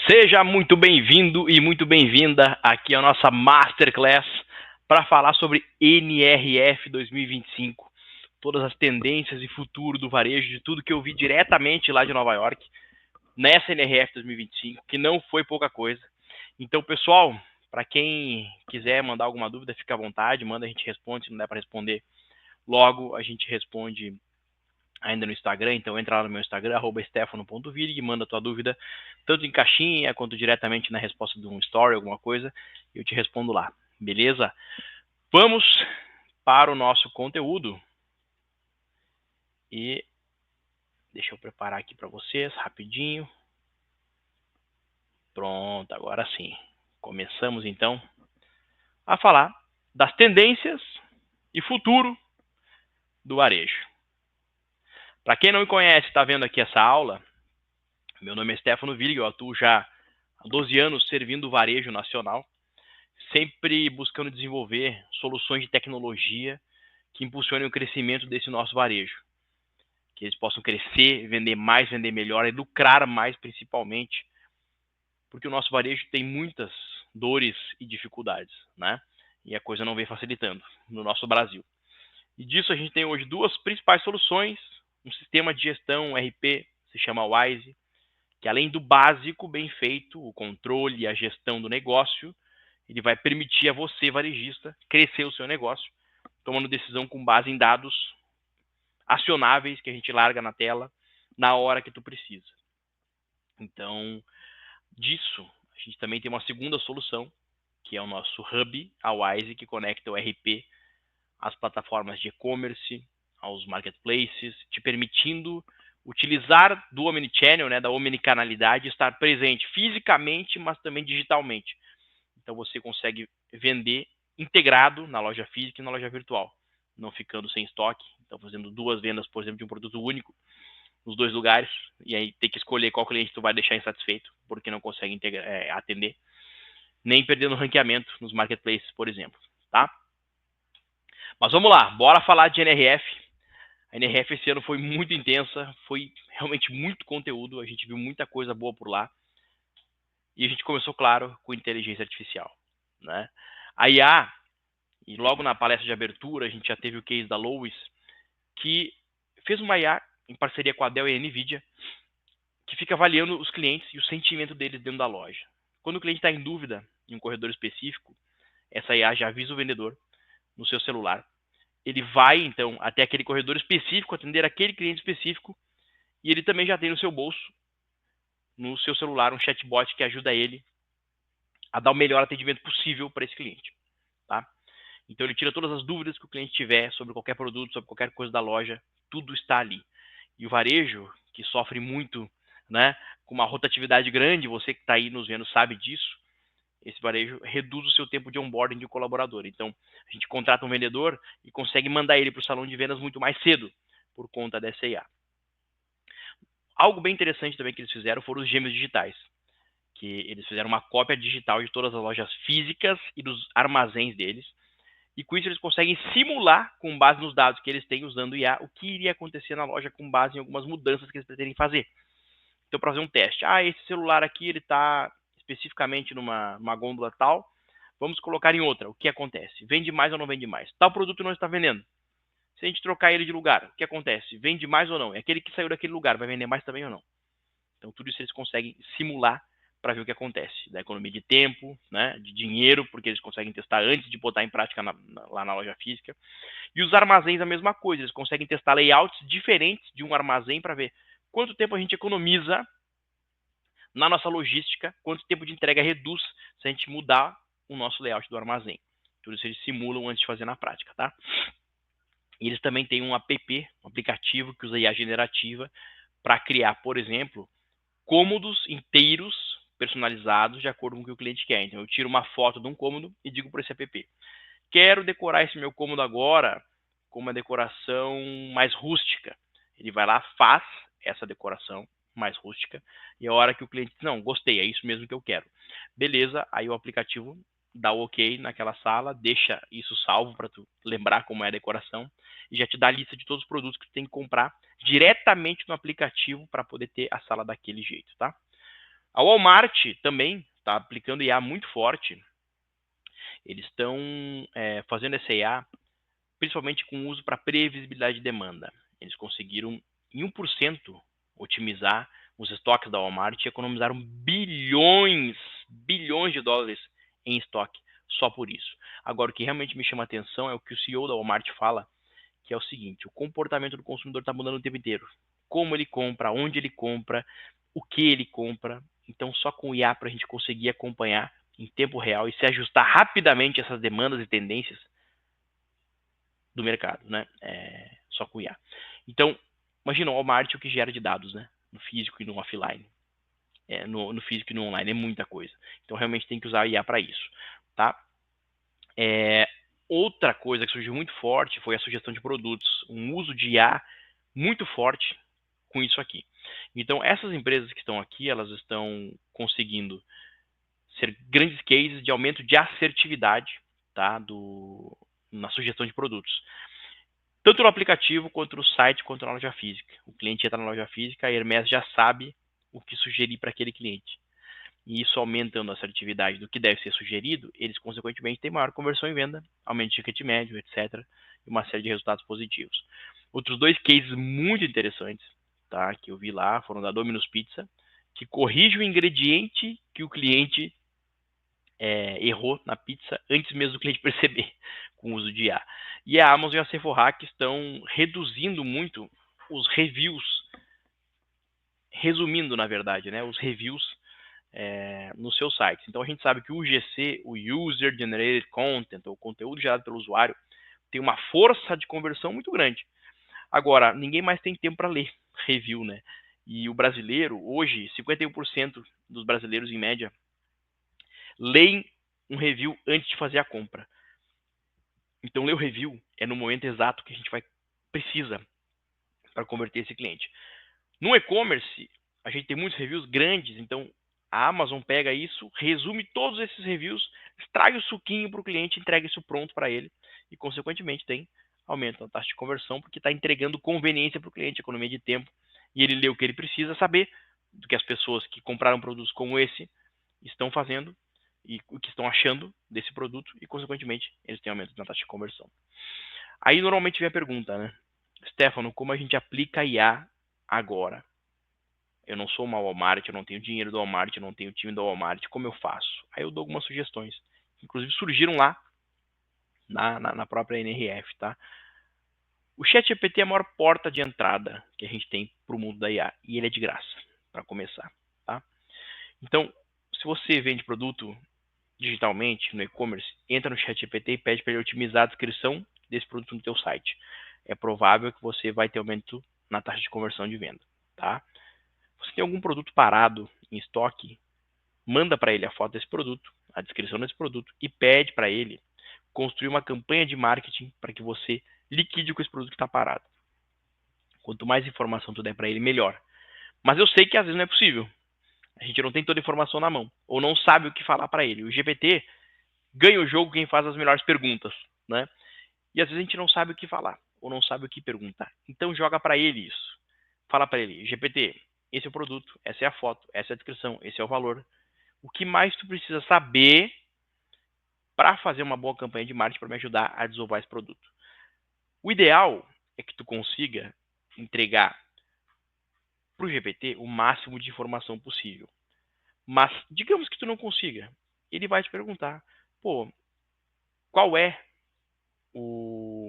Seja muito bem-vindo e muito bem-vinda aqui à nossa Masterclass para falar sobre NRF 2025, todas as tendências e futuro do varejo, de tudo que eu vi diretamente lá de Nova York, nessa NRF 2025, que não foi pouca coisa. Então, pessoal, para quem quiser mandar alguma dúvida, fica à vontade, manda, a gente responde, se não der para responder logo, a gente responde ainda no Instagram, então entra lá no meu Instagram, @stefano.virig, manda tua dúvida, tanto em caixinha, quanto diretamente na resposta de um story, alguma coisa, e eu te respondo lá, beleza? Vamos para o nosso conteúdo, e deixa eu preparar aqui para vocês, rapidinho. Pronto, agora sim. Começamos então a falar das tendências e futuro do varejo. Para quem não me conhece, está vendo aqui essa aula, meu nome é Stefano Virig, eu atuo já há 12 anos servindo o varejo nacional, sempre buscando desenvolver soluções de tecnologia que impulsionem o crescimento desse nosso varejo. Que eles possam crescer, vender mais, vender melhor e lucrar mais principalmente, porque o nosso varejo tem muitas dores e dificuldades, né? E a coisa não vem facilitando no nosso Brasil. E disso a gente tem hoje duas principais soluções, um sistema de gestão RP, se chama Wise, que além do básico bem feito, o controle e a gestão do negócio, ele vai permitir a você, varejista, crescer o seu negócio, tomando decisão com base em dados acionáveis que a gente larga na tela na hora que tu precisa. Então, disso, a gente também tem uma segunda solução, que é o nosso Hub, a Wise, que conecta o RP às plataformas de e-commerce, aos marketplaces, te permitindo utilizar do omnichannel, né, da omnicanalidade, estar presente fisicamente, mas também digitalmente. Então você consegue vender integrado na loja física e na loja virtual, não ficando sem estoque. Então fazendo duas vendas, por exemplo, de um produto único nos dois lugares, e aí ter que escolher qual cliente tu vai deixar insatisfeito, porque não consegue atender, nem perdendo ranqueamento nos marketplaces, por exemplo, tá? Mas vamos lá, bora falar de NRF. A NRF esse ano foi muito intensa, foi realmente muito conteúdo, a gente viu muita coisa boa por lá. E a gente começou, claro, com inteligência artificial, né? A IA, e logo na palestra de abertura, a gente já teve o case da Lois, que fez uma IA em parceria com a Dell e a NVIDIA, que fica avaliando os clientes e o sentimento deles dentro da loja. Quando o cliente está em dúvida em um corredor específico, essa IA já avisa o vendedor no seu celular. Ele vai, então, até aquele corredor específico, atender aquele cliente específico, e ele também já tem no seu bolso, no seu celular, um chatbot que ajuda ele a dar o melhor atendimento possível para esse cliente, tá? Então ele tira todas as dúvidas que o cliente tiver sobre qualquer produto, sobre qualquer coisa da loja, tudo está ali. E o varejo, que sofre muito, né, com uma rotatividade grande, você que está aí nos vendo sabe disso, esse varejo reduz o seu tempo de onboarding de um colaborador. Então a gente contrata um vendedor e consegue mandar ele para o salão de vendas muito mais cedo, por conta dessa IA. Algo bem interessante também que eles fizeram foram os gêmeos digitais, que eles fizeram uma cópia digital de todas as lojas físicas e dos armazéns deles, e com isso eles conseguem simular, com base nos dados que eles têm usando IA, o que iria acontecer na loja com base em algumas mudanças que eles pretendem fazer. Então, para fazer um teste, esse celular aqui ele está especificamente numa gôndola tal, vamos colocar em outra. O que acontece? Vende mais ou não vende mais? Tal produto não está vendendo. Se a gente trocar ele de lugar, o que acontece? Vende mais ou não? É aquele que saiu daquele lugar, vai vender mais também ou não? Então, tudo isso eles conseguem simular para ver o que acontece, da economia de tempo, né, de dinheiro, porque eles conseguem testar antes de botar em prática lá na loja física. E os armazéns a mesma coisa, eles conseguem testar layouts diferentes de um armazém para ver quanto tempo a gente economiza na nossa logística, quanto tempo de entrega reduz se a gente mudar o nosso layout do armazém. Tudo isso eles simulam antes de fazer na prática, tá? E eles também têm um app, um aplicativo que usa IA generativa para criar, por exemplo, cômodos inteiros personalizados de acordo com o que o cliente quer. Então eu tiro uma foto de um cômodo e digo para esse app: quero decorar esse meu cômodo agora com uma decoração mais rústica. Ele vai lá, faz essa decoração mais rústica, e a hora que o cliente diz, não, gostei, é isso mesmo que eu quero. Beleza, aí o aplicativo dá o ok naquela sala, deixa isso salvo para tu lembrar como é a decoração, e já te dá a lista de todos os produtos que tu tem que comprar diretamente no aplicativo para poder ter a sala daquele jeito, tá? A Walmart também está aplicando IA muito forte. Eles estão fazendo essa IA principalmente com uso para previsibilidade de demanda. Eles conseguiram, em 1%, otimizar os estoques da Walmart e economizaram bilhões de dólares em estoque só por isso. Agora, o que realmente me chama a atenção é o que o CEO da Walmart fala, que é o seguinte: o comportamento do consumidor está mudando o tempo inteiro. Como ele compra, onde ele compra, o que ele compra. Então, só com o IA para a gente conseguir acompanhar em tempo real e se ajustar rapidamente a essas demandas e tendências do mercado, né? Só com IA. Então, imagina o Walmart o que gera de dados, né? No físico e no offline. No físico e no online, é muita coisa. Então, realmente tem que usar a IA para isso, tá? Outra coisa que surgiu muito forte foi a sugestão de produtos. Um uso de IA muito forte com isso aqui. Então, essas empresas que estão aqui, elas estão conseguindo ser grandes cases de aumento de assertividade, tá? Na sugestão de produtos. Tanto no aplicativo, quanto no site, quanto na loja física. O cliente entra na loja física, a Hermes já sabe o que sugerir para aquele cliente. E isso aumentando a assertividade do que deve ser sugerido, eles consequentemente têm maior conversão em venda, aumento de ticket médio, etc. E uma série de resultados positivos. Outros dois cases muito interessantes, tá, que eu vi lá, foram da Domino's Pizza, que corrige o ingrediente que o cliente errou na pizza antes mesmo do cliente perceber, com o uso de IA. E a Amazon e a Sephora que estão reduzindo muito os reviews, resumindo, na verdade, né, os reviews nos seus sites. Então a gente sabe que o UGC, o User Generated Content, o conteúdo gerado pelo usuário, tem uma força de conversão muito grande. Agora, ninguém mais tem tempo para ler review, né? E o brasileiro, hoje, 51% dos brasileiros, em média, leem um review antes de fazer a compra. Então, ler o review é no momento exato que a gente precisa para converter esse cliente. No e-commerce, a gente tem muitos reviews grandes, então a Amazon pega isso, resume todos esses reviews, extrai o suquinho para o cliente, entrega isso pronto para ele e, consequentemente, tem aumento na taxa de conversão porque está entregando conveniência para o cliente, economia de tempo, e ele lê o que ele precisa saber do que as pessoas que compraram produtos como esse estão fazendo e o que estão achando desse produto e, consequentemente, eles têm aumento na taxa de conversão. Aí, normalmente, vem a pergunta, né? Stefano, como a gente aplica a IA agora? Eu não sou uma Walmart, eu não tenho dinheiro do Walmart, eu não tenho time do Walmart, como eu faço? Aí eu dou algumas sugestões, que inclusive surgiram lá na própria NRF, tá? O ChatGPT é a maior porta de entrada que a gente tem para o mundo da IA, e ele é de graça, para começar, tá? Então, se você vende produto digitalmente, no e-commerce, entra no ChatGPT e pede para ele otimizar a descrição desse produto no teu site. É provável que você vai ter aumento na taxa de conversão de venda, tá? Você tem algum produto parado em estoque, manda para ele a foto desse produto, a descrição desse produto e pede para ele construir uma campanha de marketing para que você liquide com esse produto que está parado. Quanto mais informação tu der para ele, melhor. Mas eu sei que às vezes não é possível. A gente não tem toda a informação na mão ou não sabe o que falar para ele. O GPT ganha o jogo quem faz as melhores perguntas, né? E às vezes a gente não sabe o que falar ou não sabe o que perguntar. Então joga para ele isso. Fala para ele, GPT, esse é o produto, essa é a foto, essa é a descrição, esse é o valor. O que mais tu precisa saber para fazer uma boa campanha de marketing para me ajudar a desovar esse produto? O ideal é que tu consiga entregar para o GPT o máximo de informação possível. Mas digamos que tu não consiga, ele vai te perguntar, pô, qual é o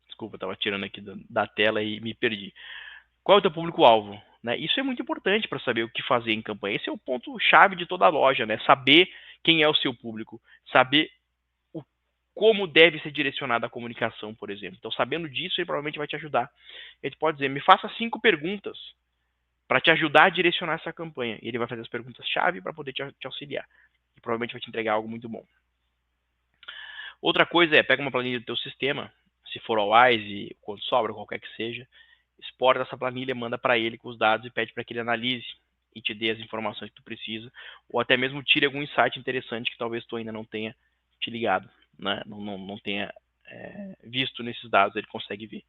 desculpa, estava tirando aqui da tela e me perdi. Qual é o teu público-alvo? Né? Isso é muito importante para saber o que fazer em campanha. Esse é o ponto-chave de toda a loja, né? Saber quem é o seu público, saber como deve ser direcionada a comunicação, por exemplo. Então, sabendo disso, ele provavelmente vai te ajudar. Ele pode dizer, me faça 5 perguntas para te ajudar a direcionar essa campanha. E ele vai fazer as perguntas-chave para poder te auxiliar. E provavelmente vai te entregar algo muito bom. Outra coisa é, pega uma planilha do teu sistema, se for ao Wise, quanto sobra, qualquer que seja, exporta essa planilha, manda para ele com os dados e pede para que ele analise e te dê as informações que tu precisa, ou até mesmo tire algum insight interessante que talvez tu ainda não tenha te ligado, né? Não tenha visto nesses dados, ele consegue ver.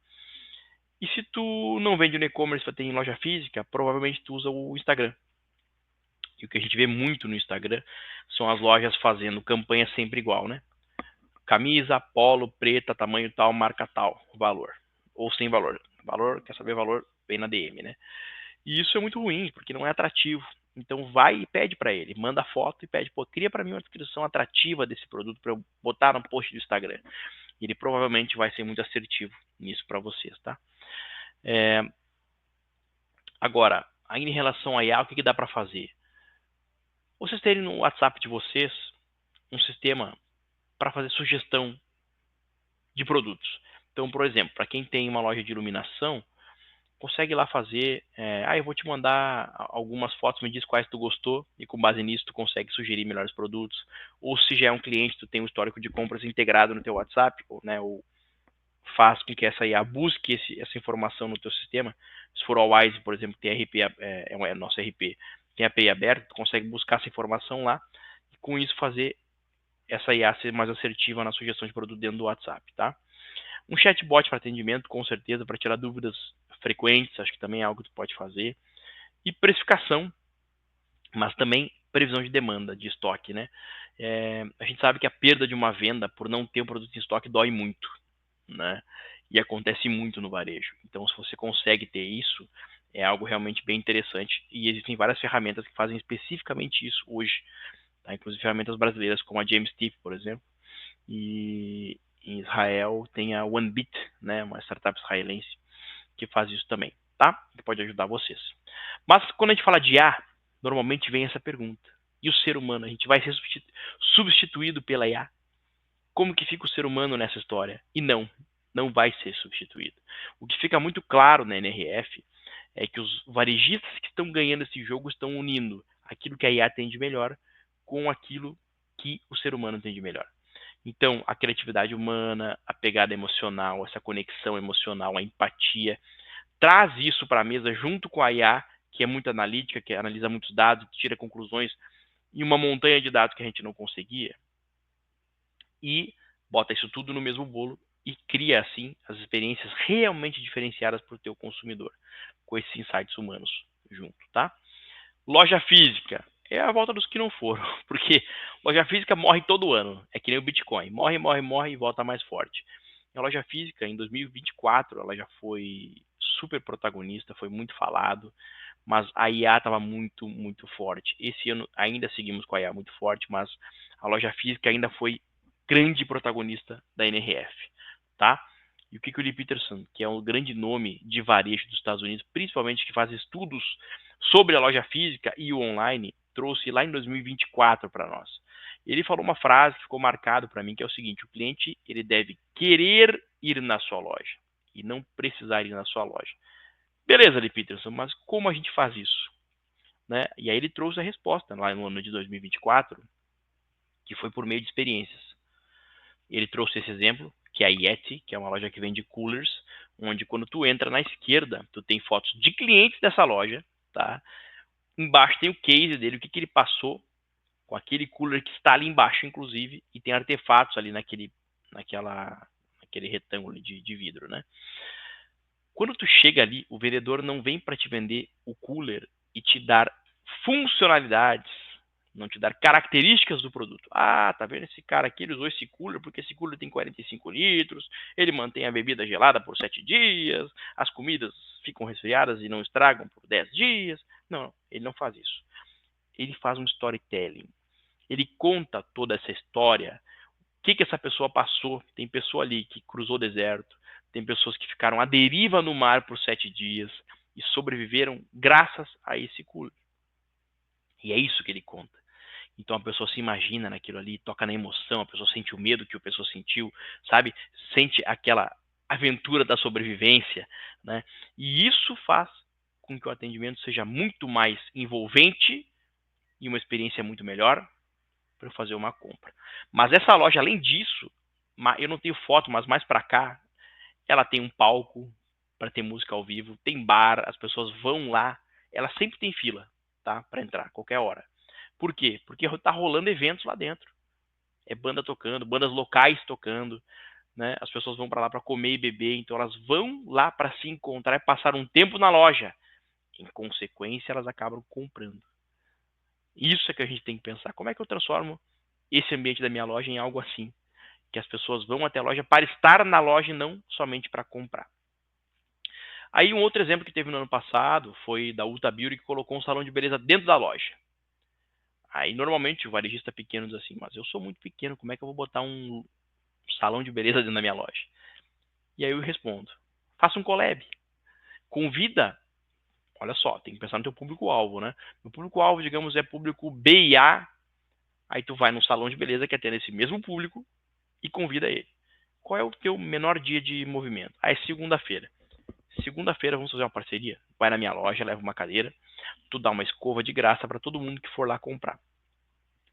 E se tu não vende no e-commerce, vai ter em loja física, provavelmente tu usa o Instagram. E o que a gente vê muito no Instagram são as lojas fazendo campanha sempre igual, né? Camisa, polo, preta, tamanho tal, marca tal, valor. Ou sem valor. Valor, quer saber valor? Vem na DM, né? E isso é muito ruim, porque não é atrativo. Então vai e pede para ele, manda foto e pede, pô, cria para mim uma descrição atrativa desse produto para eu botar no post do Instagram. E ele provavelmente vai ser muito assertivo nisso para vocês, tá? Agora, ainda em relação a IA, o que dá para fazer? Vocês terem no WhatsApp de vocês um sistema para fazer sugestão de produtos. Então, por exemplo, para quem tem uma loja de iluminação, consegue lá fazer, eu vou te mandar algumas fotos, me diz quais tu gostou, e com base nisso tu consegue sugerir melhores produtos. Ou se já é um cliente, tu tem um histórico de compras integrado no teu WhatsApp, ou faz com que essa IA busque essa informação no teu sistema. Se for o Wise, por exemplo, tem RP, nosso RP, tem API aberto, tu consegue buscar essa informação lá, e com isso fazer essa IA ser mais assertiva na sugestão de produto dentro do WhatsApp, tá? Um chatbot para atendimento, com certeza, para tirar dúvidas frequentes, acho que também é algo que tu pode fazer. E precificação, mas também previsão de demanda, de estoque, né? A gente sabe que a perda de uma venda por não ter o produto em estoque dói muito, né? E acontece muito no varejo. Então, se você consegue ter isso, é algo realmente bem interessante. E existem várias ferramentas que fazem especificamente isso hoje, tá? Inclusive ferramentas brasileiras, como a Jamestif, por exemplo. E em Israel tem a OneBit, né? Uma startup israelense que faz isso também, tá? Que pode ajudar vocês. Mas quando a gente fala de IA, normalmente vem essa pergunta. E o ser humano? A gente vai ser substituído pela IA? Como que fica o ser humano nessa história? E não vai ser substituído. O que fica muito claro na NRF é que os varejistas que estão ganhando esse jogo estão unindo aquilo que a IA tem de melhor com aquilo que o ser humano tem de melhor. Então, a criatividade humana, a pegada emocional, essa conexão emocional, a empatia, traz isso para a mesa junto com a IA, que é muito analítica, que analisa muitos dados, tira conclusões em uma montanha de dados que a gente não conseguia, e bota isso tudo no mesmo bolo e cria, assim, as experiências realmente diferenciadas para o teu consumidor, com esses insights humanos junto, tá? Loja física é a volta dos que não foram, porque loja física morre todo ano, é que nem o Bitcoin, morre, morre, morre e volta mais forte. A loja física, em 2024, ela já foi super protagonista, foi muito falado, mas a IA estava muito, muito forte. Esse ano ainda seguimos com a IA muito forte, mas a loja física ainda foi grande protagonista da NRF, tá? E o que o Lee Peterson, que é um grande nome de varejo dos Estados Unidos, principalmente que faz estudos sobre a loja física e o online, trouxe lá em 2024 para nós. Ele falou uma frase que ficou marcado para mim, que é o seguinte: o cliente ele deve querer ir na sua loja e não precisar ir na sua loja. Beleza, Lee Peterson, mas como a gente faz isso? Né? E aí ele trouxe a resposta lá no ano de 2024, que foi por meio de experiências. Ele trouxe esse exemplo, que é a Yeti, que é uma loja que vende coolers, onde quando tu entra na esquerda, tu tem fotos de clientes dessa loja, tá? Embaixo tem o case dele, o que ele passou com aquele cooler que está ali embaixo, inclusive, e tem artefatos ali naquele retângulo de vidro, né? Quando tu chega ali, o vendedor não vem para te vender o cooler e te dar funcionalidades, não te dar características do produto. Ah, tá vendo esse cara aqui, ele usou esse cooler porque esse cooler tem 45 litros, ele mantém a bebida gelada por 7 dias, as comidas ficam resfriadas e não estragam por 10 dias. Não, ele não faz isso. Ele faz um storytelling. Ele conta toda essa história, que essa pessoa passou. Tem pessoa ali que cruzou o deserto, tem pessoas que ficaram à deriva no mar por 7 dias e sobreviveram graças a esse cooler. E é isso que ele conta. Então a pessoa se imagina naquilo ali, toca na emoção, a pessoa sente o medo que a pessoa sentiu, sabe? Sente aquela aventura da sobrevivência, né? E isso faz com que o atendimento seja muito mais envolvente e uma experiência muito melhor para eu fazer uma compra. Mas essa loja, além disso, eu não tenho foto, mas mais para cá, ela tem um palco para ter música ao vivo, tem bar, as pessoas vão lá, ela sempre tem fila, tá? Para entrar, qualquer hora. Por quê? Porque tá rolando eventos lá dentro. É banda tocando, bandas locais tocando, né? As pessoas vão para lá para comer e beber, então elas vão lá para se encontrar e passar um tempo na loja. Em consequência, elas acabam comprando. Isso é que a gente tem que pensar. Como é que eu transformo esse ambiente da minha loja em algo assim? Que as pessoas vão até a loja para estar na loja e não somente para comprar. Aí um outro exemplo que teve no ano passado foi da Ulta Beauty, que colocou um salão de beleza dentro da loja. Aí normalmente o varejista pequeno diz assim, mas eu sou muito pequeno, como é que eu vou botar um salão de beleza dentro da minha loja? E aí eu respondo, faça um collab. Convida, olha só, tem que pensar no teu público-alvo, né? O público-alvo, digamos, é público B e A. Aí tu vai num salão de beleza que atende esse mesmo público e convida ele. Qual é o teu menor dia de movimento? Ah, é segunda-feira. Segunda-feira vamos fazer uma parceria. Vai na minha loja, leva uma cadeira, tu dá uma escova de graça para todo mundo que for lá comprar.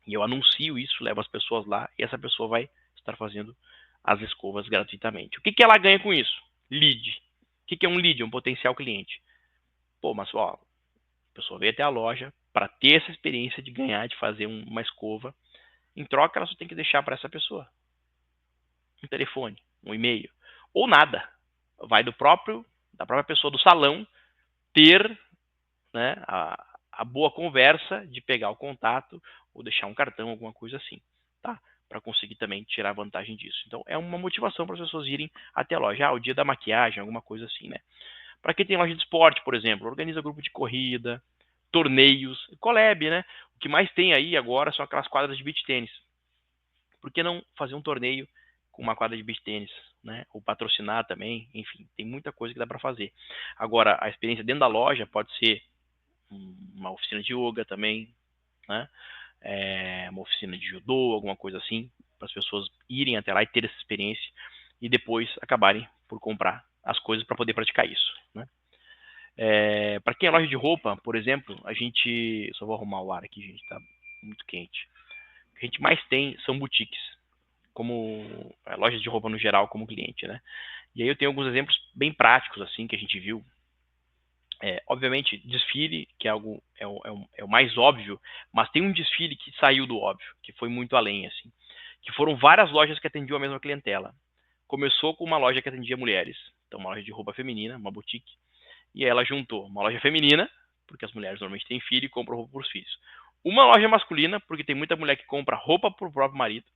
E eu anuncio isso, levo as pessoas lá e essa pessoa vai estar fazendo as escovas gratuitamente. O que, que ela ganha com isso? Lead. O que, que é um lead? Um potencial cliente. Pô, mas ó, a pessoa veio até a loja para ter essa experiência de ganhar, de fazer uma escova. Em troca, ela só tem que deixar para essa pessoa um telefone, um e-mail, ou nada. Vai da própria pessoa do salão ter, né, a boa conversa de pegar o contato ou deixar um cartão, alguma coisa assim, tá? Para conseguir também tirar vantagem disso. Então é uma motivação para as pessoas irem até a loja. Ah, o dia da maquiagem, alguma coisa assim, né? Para quem tem loja de esporte, por exemplo, organiza grupo de corrida, torneios, collab, né? O que mais tem aí agora são aquelas quadras de beach tênis. Por que não fazer um torneio com uma quadra de beach tênis, né? Ou patrocinar também, enfim, tem muita coisa que dá para fazer. Agora, a experiência dentro da loja pode ser uma oficina de yoga também, né? Uma oficina de judô, alguma coisa assim, para as pessoas irem até lá e ter essa experiência e depois acabarem por comprar as coisas para poder praticar isso, né? Para quem é loja de roupa, por exemplo, a gente, só vou arrumar o ar aqui, gente, tá muito quente. O que a gente mais tem são boutiques, como lojas de roupa no geral, como cliente, né? E aí eu tenho alguns exemplos bem práticos assim que a gente viu. Obviamente, desfile, que é algo é o mais óbvio, mas tem um desfile que saiu do óbvio, que foi muito além, assim, que foram várias lojas que atendiam a mesma clientela. Começou com uma loja que atendia mulheres, então uma loja de roupa feminina, uma boutique, e aí ela juntou uma loja feminina, porque as mulheres normalmente têm filho e compram roupa para os filhos. Uma loja masculina, porque tem muita mulher que compra roupa para o próprio marido.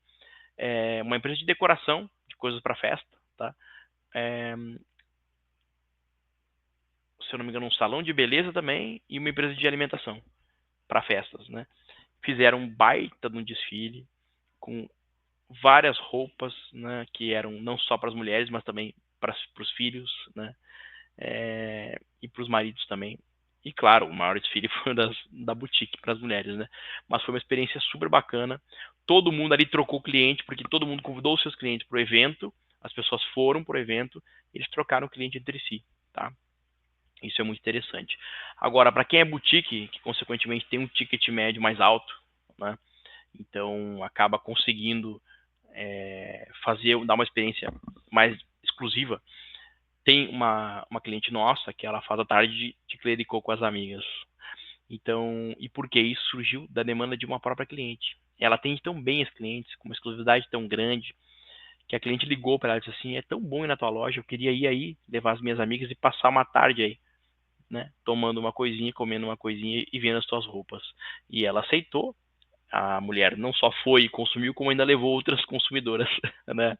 Uma empresa de decoração, de coisas para festa, tá? É, se eu não me engano, um salão de beleza também e uma empresa de alimentação para festas, né? Fizeram um baita de um desfile com várias roupas, né, que eram não só para as mulheres, mas também para os filhos, né, e para os maridos também. E claro, o maior desfile foi da boutique para as mulheres, né? Mas foi uma experiência super bacana. Todo mundo ali trocou cliente, porque todo mundo convidou os seus clientes para o evento, as pessoas foram para o evento, eles trocaram o cliente entre si, tá? Isso é muito interessante. Agora, para quem é boutique, que consequentemente tem um ticket médio mais alto, né? Então acaba conseguindo dar uma experiência mais exclusiva. Tem uma cliente nossa que ela faz a tarde de clericô com as amigas. Então, e por que isso surgiu da demanda de uma própria cliente? Ela atende tão bem as clientes, com uma exclusividade tão grande, que a cliente ligou para ela e disse assim: é tão bom ir na tua loja, eu queria ir aí, levar as minhas amigas e passar uma tarde aí, né? Tomando uma coisinha, comendo uma coisinha e vendo as tuas roupas. E ela aceitou. A mulher não só foi e consumiu, como ainda levou outras consumidoras, né?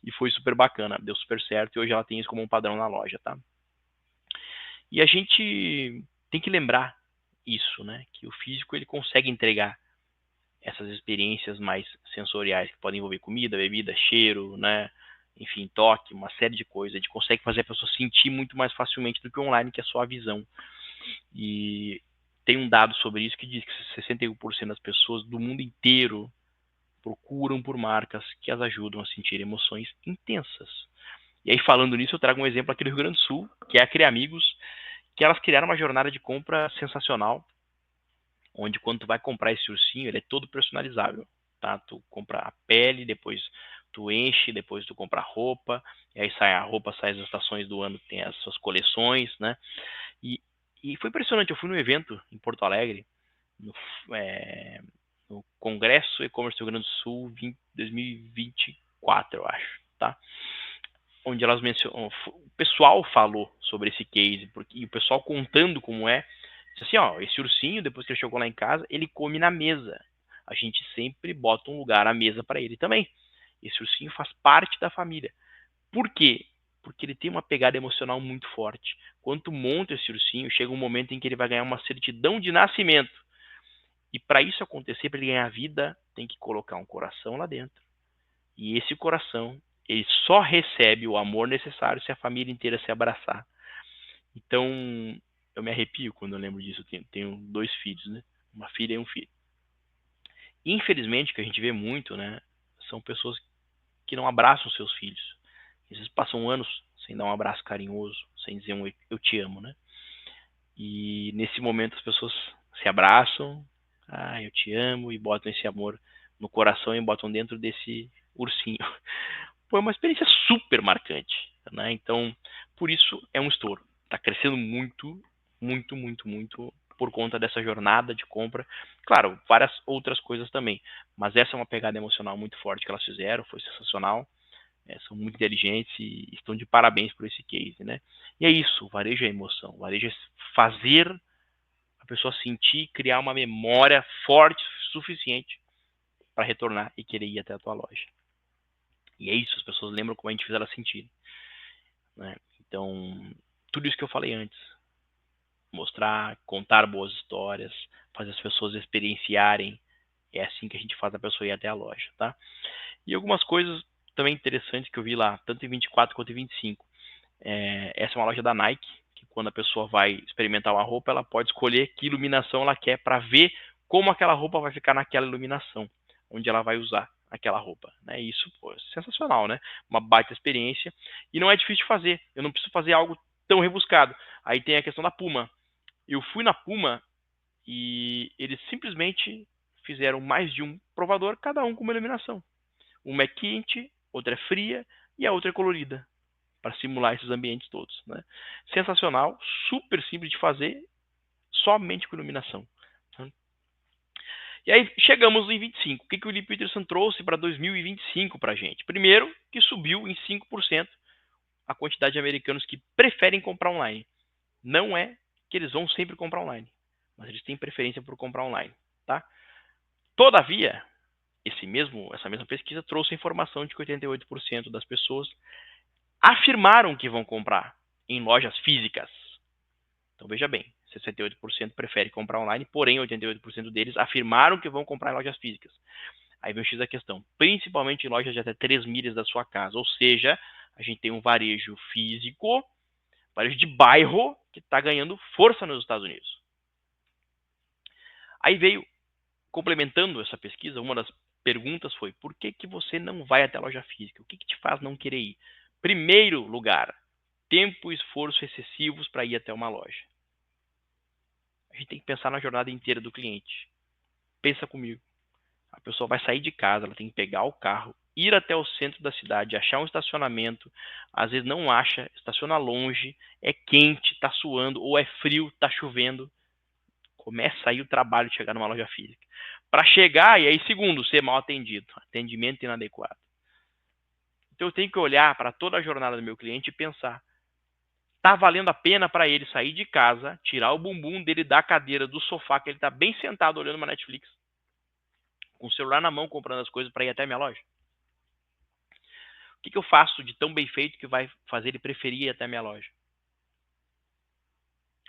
E foi super bacana, deu super certo e hoje ela tem isso como um padrão na loja, tá? E a gente tem que lembrar isso, né? Que o físico ele consegue entregar essas experiências mais sensoriais que podem envolver comida, bebida, cheiro, né? Enfim, toque, uma série de coisas. A gente consegue fazer a pessoa sentir muito mais facilmente do que online, que é só a visão. E tem um dado sobre isso que diz que 61% das pessoas do mundo inteiro procuram por marcas que as ajudam a sentir emoções intensas. E aí, falando nisso, eu trago um exemplo aqui do Rio Grande do Sul, que é a Criamigos, que elas criaram uma jornada de compra sensacional, onde quando tu vai comprar esse ursinho, ele é todo personalizável, tá? Tu compra a pele, depois tu enche, depois tu compra a roupa, e aí sai a roupa, sai as estações do ano, tem as suas coleções, né? E, e foi impressionante, eu fui num evento em Porto Alegre, no, no Congresso E-Commerce do Rio Grande do Sul 2024, eu acho. tá? Onde elas mencionam, o pessoal falou sobre esse case, porque, e o pessoal contando como é, disse assim, ó, esse ursinho, depois que ele chegou lá em casa, ele come na mesa. A gente sempre bota um lugar à mesa para ele também. Esse ursinho faz parte da família. Por quê? Porque ele tem uma pegada emocional muito forte. Quando tu monta esse ursinho, chega um momento em que ele vai ganhar uma certidão de nascimento. E para isso acontecer, para ele ganhar vida, tem que colocar um coração lá dentro. E esse coração, ele só recebe o amor necessário se a família inteira se abraçar. Então, eu me arrepio quando eu lembro disso. Eu tenho 2 filhos, né? Uma filha e um filho. Infelizmente, o que a gente vê muito, né? São pessoas que não abraçam seus filhos. Às vezes passam anos sem dar um abraço carinhoso, sem dizer um eu te amo, né? E nesse momento as pessoas se abraçam, eu te amo, e botam esse amor no coração e botam dentro desse ursinho. Foi uma experiência super marcante, né? Então, por isso é um estouro. Está crescendo muito, muito, muito, muito por conta dessa jornada de compra. Claro, várias outras coisas também, mas essa é uma pegada emocional muito forte que elas fizeram, foi sensacional. São muito inteligentes e estão de parabéns por esse case, né? E é isso, o varejo é emoção, o varejo é fazer a pessoa sentir, criar uma memória forte o suficiente para retornar e querer ir até a tua loja. E é isso, as pessoas lembram como a gente fez elas sentirem, né? Então, tudo isso que eu falei antes, mostrar, contar boas histórias, fazer as pessoas experienciarem, é assim que a gente faz a pessoa ir até a loja, tá? E algumas coisas também interessantes que eu vi lá, tanto em 24 quanto em 25. Essa é uma loja da Nike, que quando a pessoa vai experimentar uma roupa, ela pode escolher que iluminação ela quer para ver como aquela roupa vai ficar naquela iluminação, onde ela vai usar aquela roupa, né? Isso, pô, é sensacional, né? Uma baita experiência. E não é difícil de fazer. Eu não preciso fazer algo tão rebuscado. Aí tem a questão da Puma. Eu fui na Puma e eles simplesmente fizeram mais de um provador, cada um com uma iluminação. Uma é quente, outra é fria e a outra é colorida, para simular esses ambientes todos, né? Sensacional, super simples de fazer, somente com iluminação. E aí chegamos em 25. O que o Lee Peterson trouxe para 2025 para a gente? Primeiro, que subiu em 5% a quantidade de americanos que preferem comprar online. Não é que eles vão sempre comprar online, mas eles têm preferência por comprar online, tá? Todavia, essa mesma pesquisa trouxe a informação de que 88% das pessoas afirmaram que vão comprar em lojas físicas. Então veja bem, 68% prefere comprar online, porém 88% deles afirmaram que vão comprar em lojas físicas. Aí vem o X da questão, principalmente em lojas de até 3 milhas da sua casa, ou seja, a gente tem um varejo físico, varejo de bairro, que está ganhando força nos Estados Unidos. Aí veio, complementando essa pesquisa, uma das perguntas foi, por que você não vai até a loja física? O que te faz não querer ir? Primeiro lugar, tempo e esforço excessivos para ir até uma loja. A gente tem que pensar na jornada inteira do cliente. Pensa comigo. A pessoa vai sair de casa, ela tem que pegar o carro, ir até o centro da cidade, achar um estacionamento, às vezes não acha, estaciona longe, é quente, está suando, ou é frio, está chovendo. Começa aí o trabalho de chegar numa loja física. Para chegar, e aí segundo, ser mal atendido, atendimento inadequado. Então eu tenho que olhar para toda a jornada do meu cliente e pensar, tá valendo a pena para ele sair de casa, tirar o bumbum dele da cadeira, do sofá, que ele está bem sentado olhando uma Netflix, com o celular na mão comprando as coisas para ir até a minha loja? O que eu faço de tão bem feito que vai fazer ele preferir ir até a minha loja?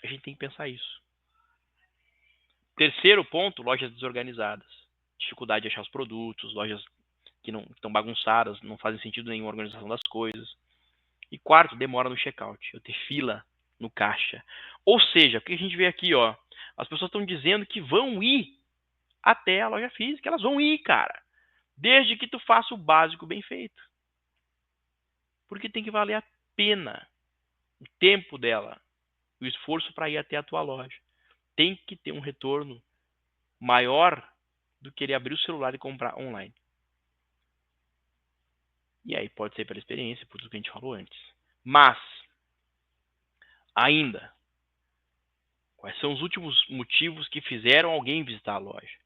A gente tem que pensar isso. Terceiro ponto, lojas desorganizadas. Dificuldade de achar os produtos, lojas que não estão bagunçadas, não fazem sentido nenhuma a organização das coisas. E quarto, demora no checkout. Eu ter fila no caixa. Ou seja, o que a gente vê aqui, ó, as pessoas estão dizendo que vão ir até a loja física. Elas vão ir, cara. Desde que tu faça o básico bem feito. Porque tem que valer a pena o tempo dela, o esforço para ir até a tua loja. Tem que ter um retorno maior do que ele abrir o celular e comprar online. E aí pode ser pela experiência, por tudo que a gente falou antes. Mas, ainda, quais são os últimos motivos que fizeram alguém visitar a loja?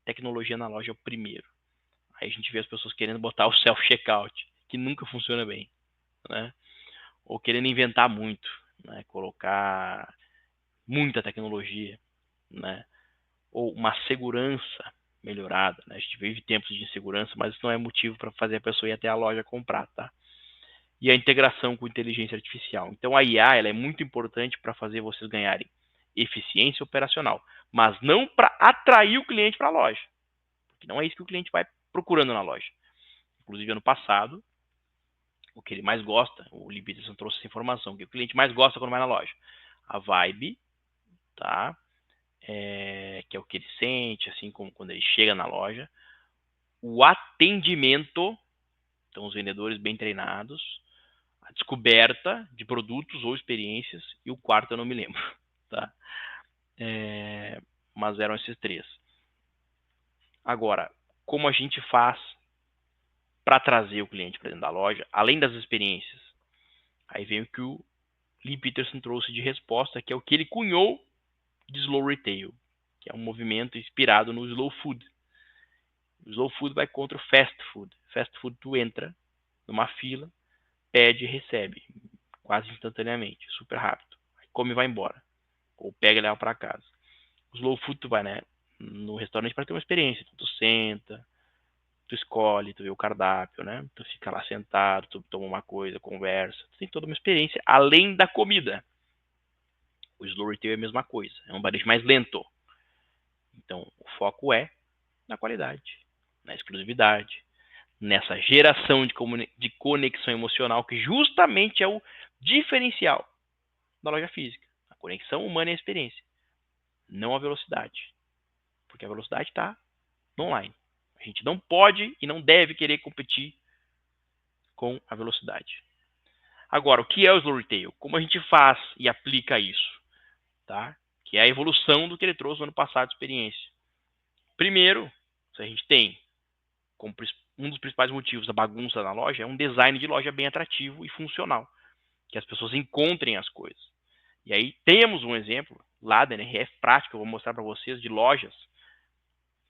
Tecnologia na loja é o primeiro. Aí a gente vê as pessoas querendo botar o self-checkout, que nunca funciona bem, né? Ou querendo inventar muito, né? Colocar muita tecnologia, né? Ou uma segurança melhorada, né? A gente vive tempos de insegurança, mas isso não é motivo para fazer a pessoa ir até a loja comprar, tá? E a integração com inteligência artificial. Então a IA ela é muito importante para fazer vocês ganharem eficiência operacional, mas não para atrair o cliente para a loja, porque não é isso que o cliente vai procurando na loja. Inclusive ano passado, o que ele mais gosta, o Lee Peterson trouxe essa informação, que o cliente mais gosta quando vai na loja, a vibe, tá? Que é o que ele sente, assim como quando ele chega na loja, o atendimento, então os vendedores bem treinados, a descoberta de produtos ou experiências, e o quarto eu não me lembro, tá? Mas eram esses três. Agora, como a gente faz para trazer o cliente para dentro da loja, além das experiências? Aí vem o que o Lee Peterson trouxe de resposta, que é o que ele cunhou de Slow Retail, que é um movimento inspirado no Slow Food. O Slow Food vai contra o Fast Food. Fast Food tu entra numa fila, pede e recebe, quase instantaneamente, super rápido. Aí come e vai embora. Ou pega e leva para casa. O Slow Food tu vai, né, no restaurante para ter uma experiência. Tu senta, tu escolhe, tu vê o cardápio, né? Tu fica lá sentado, tu toma uma coisa, conversa. Tu tem toda uma experiência além da comida. O Slow Retail é a mesma coisa. É um varejo mais lento. Então, o foco é na qualidade, na exclusividade, nessa geração de conexão emocional, que justamente é o diferencial da loja física. A conexão humana e a experiência, não a velocidade. Porque a velocidade está no online. A gente não pode e não deve querer competir com a velocidade. Agora, o que é o Slow Retail? Como a gente faz e aplica isso? Tá? Que é a evolução do que ele trouxe no ano passado de experiência. Primeiro, se a gente tem como um dos principais motivos da bagunça na loja, é um design de loja bem atrativo e funcional, que as pessoas encontrem as coisas. E aí temos um exemplo lá da NRF prático, eu vou mostrar para vocês, de lojas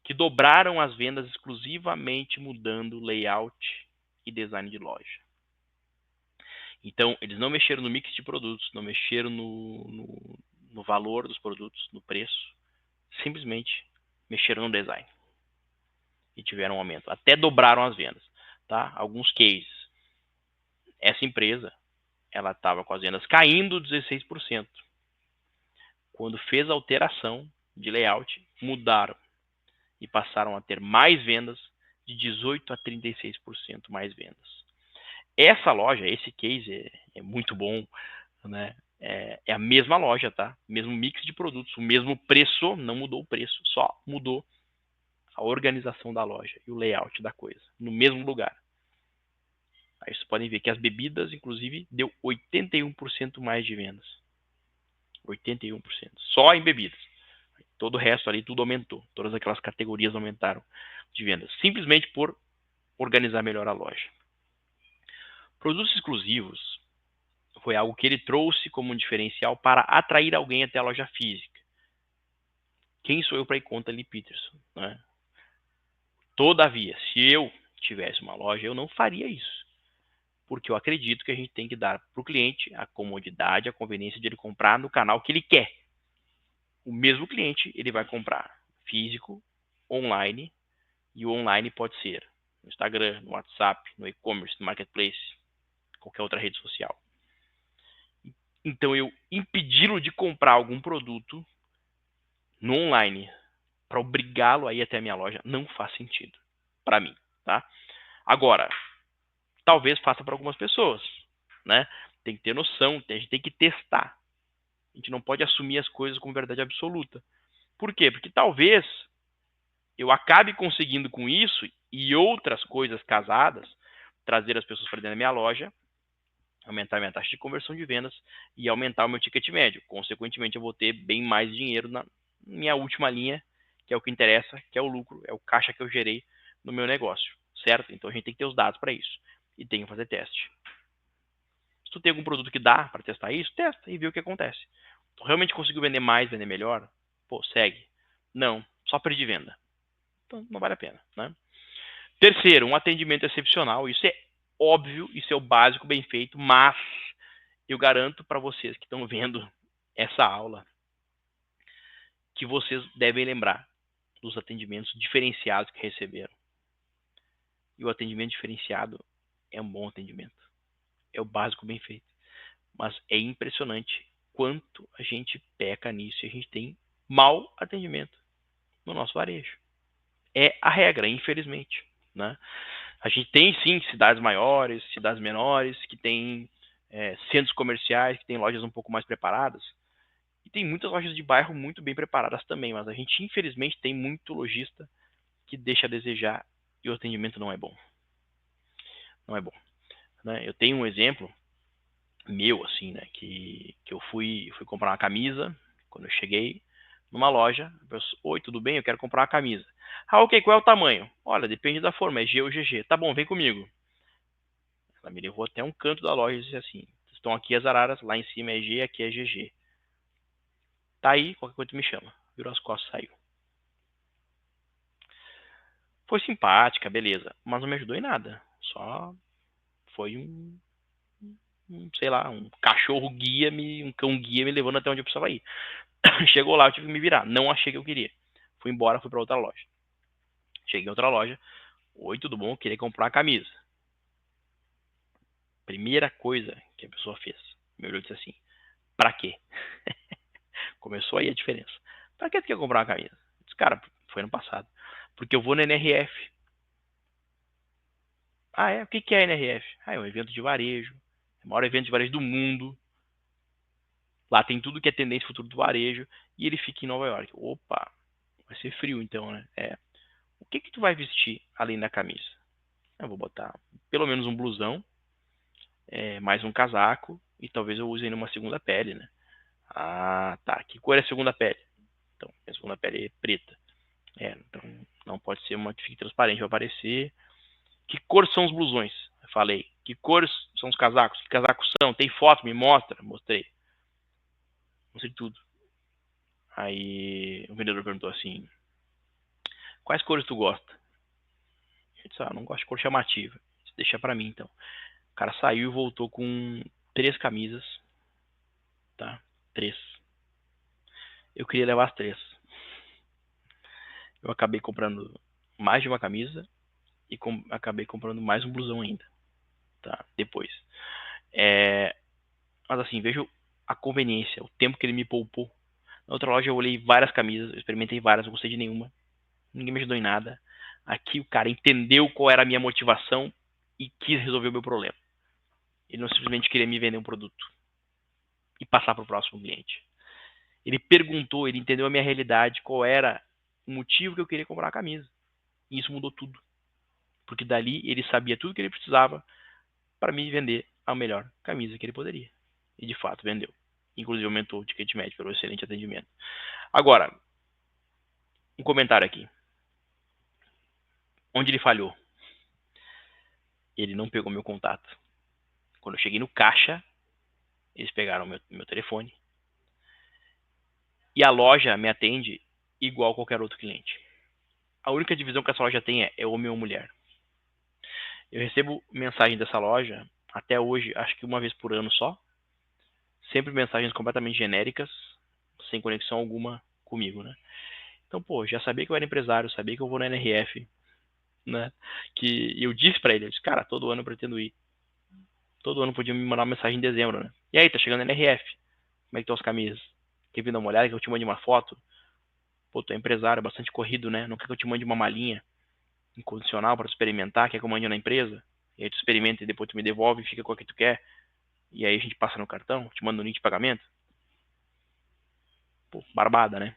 que dobraram as vendas exclusivamente mudando layout e design de loja. Então, eles não mexeram no mix de produtos, não mexeram no valor dos produtos, no preço, simplesmente mexeram no design e tiveram um aumento. Até dobraram as vendas, tá? Alguns cases. Essa empresa, ela estava com as vendas caindo 16%. Quando fez a alteração de layout, mudaram e passaram a ter mais vendas, de 18% a 36% mais vendas. Essa loja, esse case é muito bom, né? É a mesma loja, tá? Mesmo mix de produtos, o mesmo preço, não mudou o preço, só mudou a organização da loja e o layout da coisa, no mesmo lugar. Aí vocês podem ver que as bebidas, inclusive, deu 81% mais de vendas. 81%. Só em bebidas. Todo o resto ali, tudo aumentou. Todas aquelas categorias aumentaram de vendas. Simplesmente por organizar melhor a loja. Produtos exclusivos foi algo que ele trouxe como um diferencial para atrair alguém até a loja física. Quem sou eu para ir contra Lee Peterson, né? Todavia, se eu tivesse uma loja, eu não faria isso. Porque eu acredito que a gente tem que dar para o cliente a comodidade, a conveniência de ele comprar no canal que ele quer. O mesmo cliente, ele vai comprar físico, online, e o online pode ser no Instagram, no WhatsApp, no e-commerce, no marketplace, qualquer outra rede social. Então, eu impedi-lo de comprar algum produto no online para obrigá-lo a ir até a minha loja não faz sentido para mim, tá? Agora, talvez faça para algumas pessoas, né? Tem que ter noção, a gente tem que testar. A gente não pode assumir as coisas como verdade absoluta. Por quê? Porque talvez eu acabe conseguindo com isso e outras coisas casadas, trazer as pessoas para dentro da minha loja, aumentar a minha taxa de conversão de vendas e aumentar o meu ticket médio. Consequentemente, eu vou ter bem mais dinheiro na minha última linha, que é o que interessa, que é o lucro, é o caixa que eu gerei no meu negócio, certo? Então, a gente tem que ter os dados para isso e tem que fazer teste. Se tu tem algum produto que dá para testar isso, testa e vê o que acontece. Tu realmente conseguiu vender mais, vender melhor? Pô, segue. Não, só perdi venda. Então, não vale a pena, né? Terceiro, um atendimento excepcional. Isso é óbvio, isso é o básico bem feito, mas eu garanto para vocês que estão vendo essa aula que vocês devem lembrar dos atendimentos diferenciados que receberam. E o atendimento diferenciado é um bom atendimento. É o básico bem feito. Mas é impressionante quanto a gente peca nisso e a gente tem mau atendimento no nosso varejo. É a regra, infelizmente, né? A gente tem, sim, cidades maiores, cidades menores, que tem centros comerciais, que tem lojas um pouco mais preparadas. E tem muitas lojas de bairro muito bem preparadas também, mas a gente, infelizmente, tem muito lojista que deixa a desejar e o atendimento não é bom. Não é bom, né? Eu tenho um exemplo meu, assim, né, que eu fui comprar uma camisa, quando eu cheguei numa loja, eu disse, oi, tudo bem? Eu quero comprar uma camisa. Ah, ok, qual é o tamanho? Olha, depende da forma, é G ou GG. Tá bom, vem comigo. Ela me levou até um canto da loja e disse assim, estão aqui as araras, lá em cima é G, aqui é GG. Tá aí, qualquer coisa tu me chama. Virou as costas e saiu. Foi simpática, beleza, mas não me ajudou em nada. Só foi sei lá, um cachorro guia, um cão guia me levando até onde eu precisava ir. Chegou lá, eu tive que me virar. Não achei que eu queria. Fui embora, fui para outra loja. Cheguei em outra loja. Oi, tudo bom? Eu queria comprar uma camisa. Primeira coisa que a pessoa fez. Me olhou e disse assim, pra quê? Começou aí a diferença. Pra que tu quer comprar uma camisa? Eu disse, cara, foi ano passado. Porque eu vou na NRF. Ah, é? O que é a NRF? Ah, é um evento de varejo. É o maior evento de varejo do mundo. Lá tem tudo que é tendência futuro do varejo. E ele fica em Nova York. Opa, vai ser frio então, né? O que tu vai vestir além da camisa? Eu vou botar pelo menos um blusão, mais um casaco e talvez eu use numa segunda pele, né? Ah, tá. Que cor é a segunda pele? Então, a segunda pele é preta. Então não pode ser uma que fique transparente, vai aparecer. Que cor são os blusões? Eu falei. Que cores são os casacos? Que casacos são? Tem foto? Me mostra. Mostrei. Mostrei tudo. Aí o vendedor perguntou assim, quais cores tu gosta? Eu disse, não gosto de cor chamativa. Disse, deixa pra mim então. O cara saiu e voltou com 3 camisas, tá? 3. Eu queria levar as 3. Eu acabei comprando mais de uma camisa e acabei comprando mais um blusão ainda, tá? Depois. Mas assim, vejo a conveniência, o tempo que ele me poupou. Na outra loja eu olhei várias camisas, eu experimentei várias, não gostei de nenhuma. Ninguém me ajudou em nada. Aqui o cara entendeu qual era a minha motivação e quis resolver o meu problema. Ele não simplesmente queria me vender um produto e passar para o próximo cliente. Ele perguntou, ele entendeu a minha realidade, qual era o motivo que eu queria comprar a camisa. E isso mudou tudo. Porque dali ele sabia tudo que ele precisava para me vender a melhor camisa que ele poderia. E de fato vendeu. Inclusive aumentou o ticket médio pelo excelente atendimento. Agora, um comentário aqui. Onde ele falhou? Ele não pegou meu contato. Quando eu cheguei no caixa, eles pegaram meu telefone. E a loja me atende igual qualquer outro cliente. A única divisão que essa loja tem é homem ou mulher. Eu recebo mensagem dessa loja, até hoje, acho que uma vez por ano só. Sempre mensagens completamente genéricas, sem conexão alguma comigo, né? Então, pô, já sabia que eu era empresário, sabia que eu vou na NRF, né? Que eu disse pra ele, eu disse, cara, todo ano eu pretendo ir. Todo ano podia me mandar uma mensagem em dezembro, né? E aí, tá chegando na NRF. Como é que estão as camisas? Quer vir dar uma olhada que eu te mande uma foto? Pô, tu é empresário, bastante corrido, né? Não quer que eu te mande uma malinha incondicional para experimentar, quer que eu mande na empresa? E aí tu experimenta e depois tu me devolve e fica com a que tu quer. E aí a gente passa no cartão, te manda um link de pagamento. Pô, barbada, né?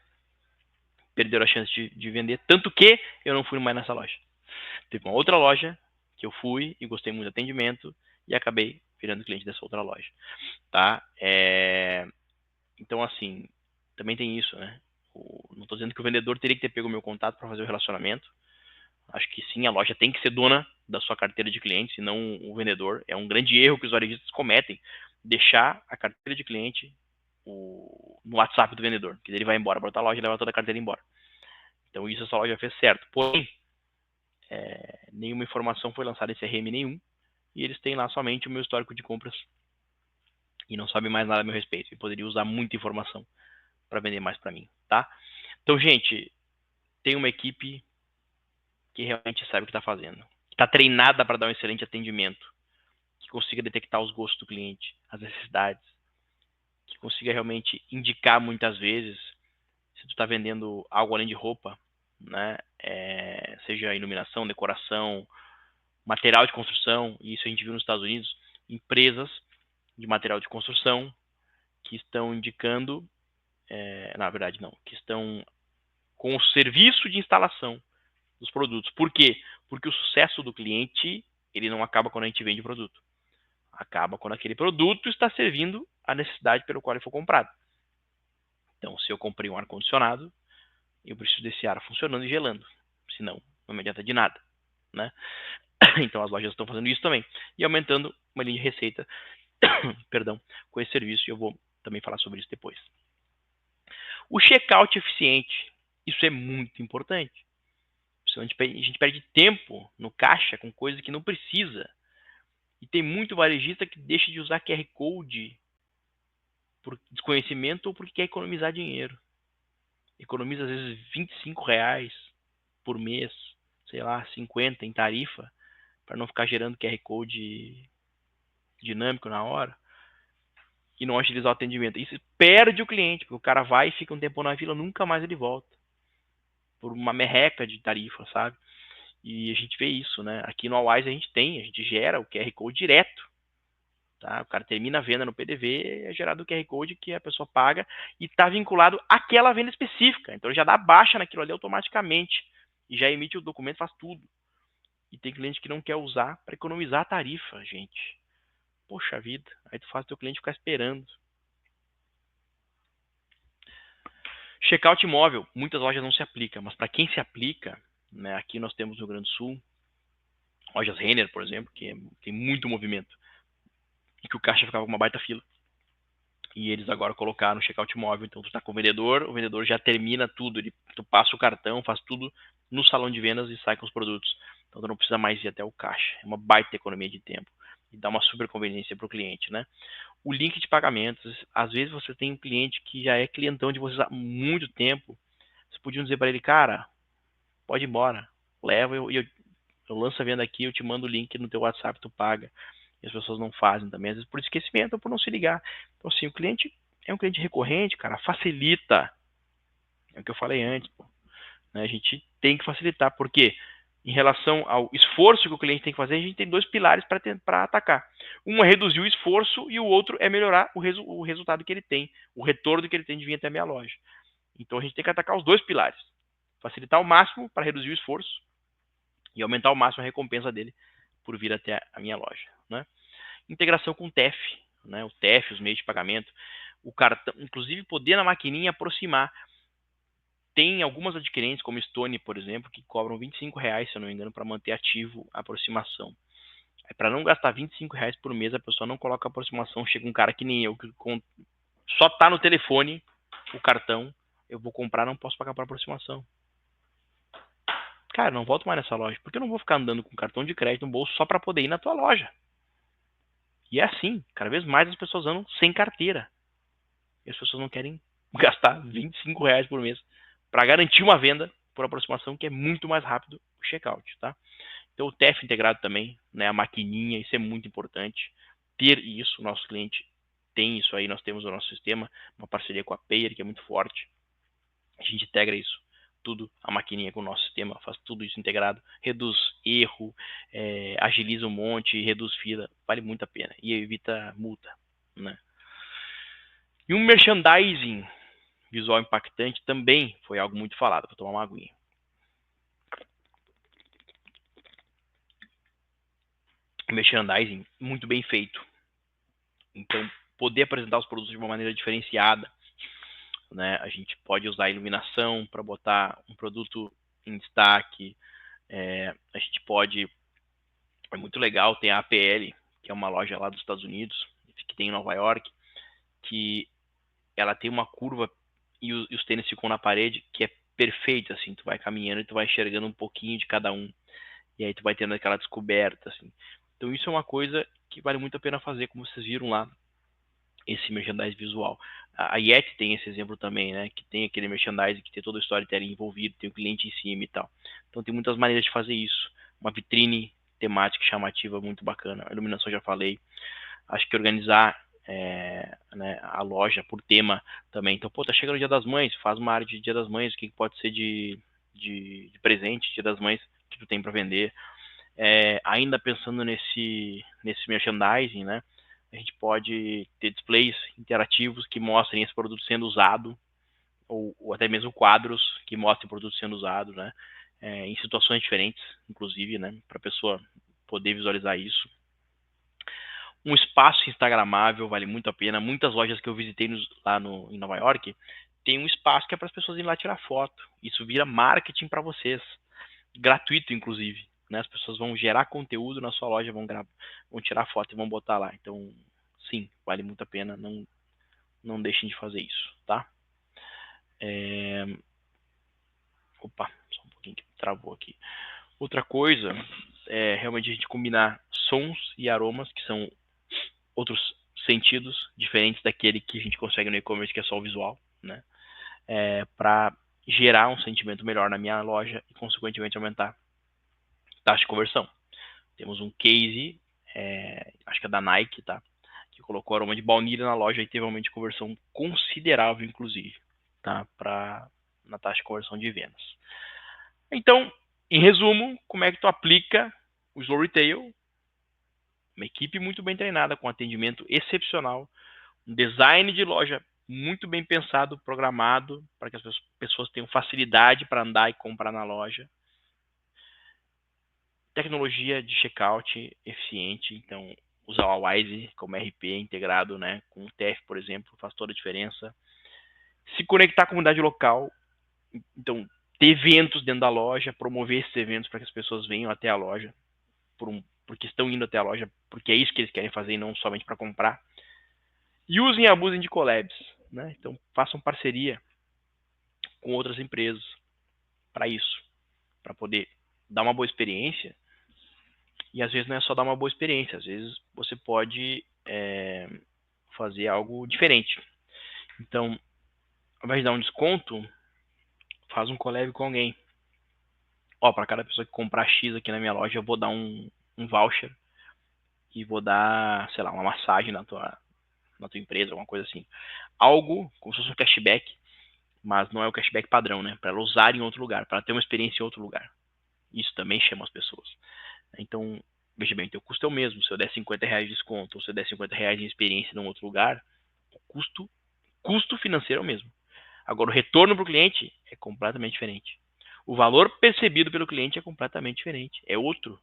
Perderam a chance de vender. Tanto que eu não fui mais nessa loja. Teve uma outra loja que eu fui e gostei muito do atendimento e acabei virando cliente dessa outra loja. Tá? Então, assim, também tem isso, né? Não estou dizendo que o vendedor teria que ter pego o meu contato para fazer o relacionamento. Acho que sim, a loja tem que ser dona da sua carteira de clientes e não o vendedor. É um grande erro que os varejistas cometem, deixar a carteira de cliente no WhatsApp do vendedor, que ele vai embora para outra loja e leva toda a carteira embora. Então isso essa loja fez certo. Porém, nenhuma informação foi lançada em CRM nenhum, e eles têm lá somente o meu histórico de compras e não sabem mais nada a meu respeito. E poderia usar muita informação para vender mais para mim, tá? Então, gente, tem uma equipe que realmente sabe o que está fazendo, que está treinada para dar um excelente atendimento, que consiga detectar os gostos do cliente, as necessidades, que consiga realmente indicar muitas vezes se tu está vendendo algo além de roupa, né? Seja iluminação, decoração, material de construção, e isso a gente viu nos Estados Unidos, empresas de material de construção que estão indicando, na verdade não, que estão com o serviço de instalação dos produtos. Por quê? Porque o sucesso do cliente, ele não acaba quando a gente vende o produto. Acaba quando aquele produto está servindo a necessidade pelo qual ele foi comprado. Então, se eu comprei um ar-condicionado, eu preciso desse ar funcionando e gelando. Senão, não me adianta de nada, né? Então, as lojas estão fazendo isso também. E aumentando uma linha de receita, perdão, com esse serviço. E eu vou também falar sobre isso depois. O checkout eficiente. Isso é muito importante. A gente perde tempo no caixa com coisa que não precisa. E tem muito varejista que deixa de usar QR Code por desconhecimento ou porque quer economizar dinheiro. Economiza às vezes R$ 25 por mês, sei lá, 50 em tarifa, para não ficar gerando QR Code dinâmico na hora e não agilizar o atendimento. Isso perde o cliente, porque o cara vai e fica um tempo na fila, nunca mais ele volta. Por uma merreca de tarifa, sabe? E a gente vê isso, né? Aqui no Alwise a gente gera o QR Code direto. Tá? O cara termina a venda no PDV, é gerado o QR Code que a pessoa paga e está vinculado àquela venda específica. Então ele já dá baixa naquilo ali automaticamente e já emite o documento, faz tudo. E tem cliente que não quer usar para economizar a tarifa, gente. Poxa vida, aí tu faz o teu cliente ficar esperando. Checkout móvel, muitas lojas não se aplica, mas para quem se aplica, né, aqui nós temos no Rio Grande do Sul, lojas Renner, por exemplo, que tem muito movimento, e que o caixa ficava com uma baita fila. E eles agora colocaram o checkout móvel, então tu tá com o vendedor já termina tudo, tu passa o cartão, faz tudo no salão de vendas e sai com os produtos. Então tu não precisa mais ir até o caixa. É uma baita economia de tempo e dá uma super conveniência para o cliente, né? O link de pagamentos, às vezes você tem um cliente que já é clientão de vocês há muito tempo, vocês podiam dizer para ele, cara, pode ir embora, leva eu lanço a venda aqui, eu te mando o link no teu WhatsApp, tu paga. E as pessoas não fazem também, às vezes por esquecimento ou por não se ligar. Então, assim, o cliente é um cliente recorrente, cara, facilita. É o que eu falei antes, pô, né? A gente tem que facilitar, porque em relação ao esforço que o cliente tem que fazer, a gente tem dois pilares para atacar. Um é reduzir o esforço e o outro é melhorar o resultado que ele tem, o retorno que ele tem de vir até a minha loja. Então a gente tem que atacar os dois pilares. Facilitar ao máximo para reduzir o esforço e aumentar ao máximo a recompensa dele por vir até a minha loja, né? Integração com o TEF, né? O TEF, os meios de pagamento, o cartão, inclusive poder na maquininha aproximar. Tem algumas adquirentes, como Stone, por exemplo, que cobram R$ 25, se eu não me engano, para manter ativo a aproximação. Para não gastar R$ 25 por mês, a pessoa não coloca a aproximação. Chega um cara que nem eu, que só tá no telefone o cartão, eu vou comprar, não posso pagar por aproximação. Cara, não volto mais nessa loja, porque eu não vou ficar andando com cartão de crédito no bolso só para poder ir na tua loja. E é assim, cada vez mais as pessoas andam sem carteira. E as pessoas não querem gastar R$ 25 por mês para garantir uma venda por aproximação, que é muito mais rápido o checkout, tá? Então o TEF integrado também, né, a maquininha, isso é muito importante. Ter isso, o nosso cliente tem isso aí, nós temos o nosso sistema, uma parceria com a Payer, que é muito forte. A gente integra isso tudo, a maquininha com o nosso sistema, faz tudo isso integrado, reduz erro, agiliza um monte, reduz fila, vale muito a pena e evita multa, né? E um merchandising visual impactante também foi algo muito falado. Vou tomar uma aguinha. Merchandising muito bem feito. Então, poder apresentar os produtos de uma maneira diferenciada, né? A gente pode usar a iluminação para botar um produto em destaque. A gente pode... É muito legal, tem a APL, que é uma loja lá dos Estados Unidos, que tem em Nova York, que ela tem uma curva e os tênis ficam na parede, que é perfeito, assim, tu vai caminhando e tu vai enxergando um pouquinho de cada um. E aí tu vai tendo aquela descoberta, assim. Então isso é uma coisa que vale muito a pena fazer, como vocês viram lá, esse merchandising visual. A Yeti tem esse exemplo também, né? Que tem aquele merchandising que tem todo o storytelling envolvido, tem o cliente em cima e tal. Então tem muitas maneiras de fazer isso. Uma vitrine temática chamativa muito bacana. A iluminação já falei. Acho que organizar né, a loja por tema também. Então, pô, tá chegando o Dia das Mães, faz uma área de Dia das Mães, o que pode ser de presente, Dia das Mães, que tu tem para vender. Ainda pensando nesse merchandising, né? A gente pode ter displays interativos que mostrem esse produto sendo usado, ou até mesmo quadros que mostrem o produto sendo usado, né? Em situações diferentes, inclusive, né? Para a pessoa poder visualizar isso. Um espaço instagramável vale muito a pena. Muitas lojas que eu visitei lá em Nova York tem um espaço que é para as pessoas irem lá tirar foto. Isso vira marketing para vocês, gratuito inclusive, né? As pessoas vão gerar conteúdo na sua loja, vão tirar foto e vão botar lá. Então, sim, vale muito a pena. Não deixem de fazer isso, tá? Opa, só um pouquinho que travou aqui. Outra coisa é realmente a gente combinar sons e aromas, que são outros sentidos diferentes daquele que a gente consegue no e-commerce, que é só o visual, né? Para gerar um sentimento melhor na minha loja e, consequentemente, aumentar a taxa de conversão. Temos um case, acho que é da Nike, tá? Que colocou aroma de baunilha na loja e teve um aumento de conversão considerável, inclusive, tá? Na taxa de conversão de vendas. Então, em resumo, como é que tu aplica o Slow Retail? Uma equipe muito bem treinada, com atendimento excepcional, um design de loja muito bem pensado, programado, para que as pessoas tenham facilidade para andar e comprar na loja. Tecnologia de checkout eficiente, então usar o Wise como RP integrado, né, com o TF, por exemplo, faz toda a diferença. Se conectar à comunidade local, então ter eventos dentro da loja, promover esses eventos para que as pessoas venham até a loja, porque estão indo até a loja, porque é isso que eles querem fazer e não somente para comprar. E usem e abusem de collabs, né? Então façam parceria com outras empresas para isso, para poder dar uma boa experiência. E às vezes não é só dar uma boa experiência, às vezes você pode fazer algo diferente. Então, ao invés de dar um desconto, faz um collab com alguém. Ó, para cada pessoa que comprar X aqui na minha loja, eu vou dar um voucher e vou dar, sei lá, uma massagem na tua empresa, alguma coisa assim. Algo como se fosse um cashback, mas não é o cashback padrão, né? Para ela usar em outro lugar, para ter uma experiência em outro lugar. Isso também chama as pessoas. Então, veja bem, o teu custo é o mesmo. Se eu der R$50 de desconto ou se eu der R$50 em experiência em outro lugar, o custo financeiro é o mesmo. Agora, o retorno para o cliente é completamente diferente. O valor percebido pelo cliente é completamente diferente. É outro.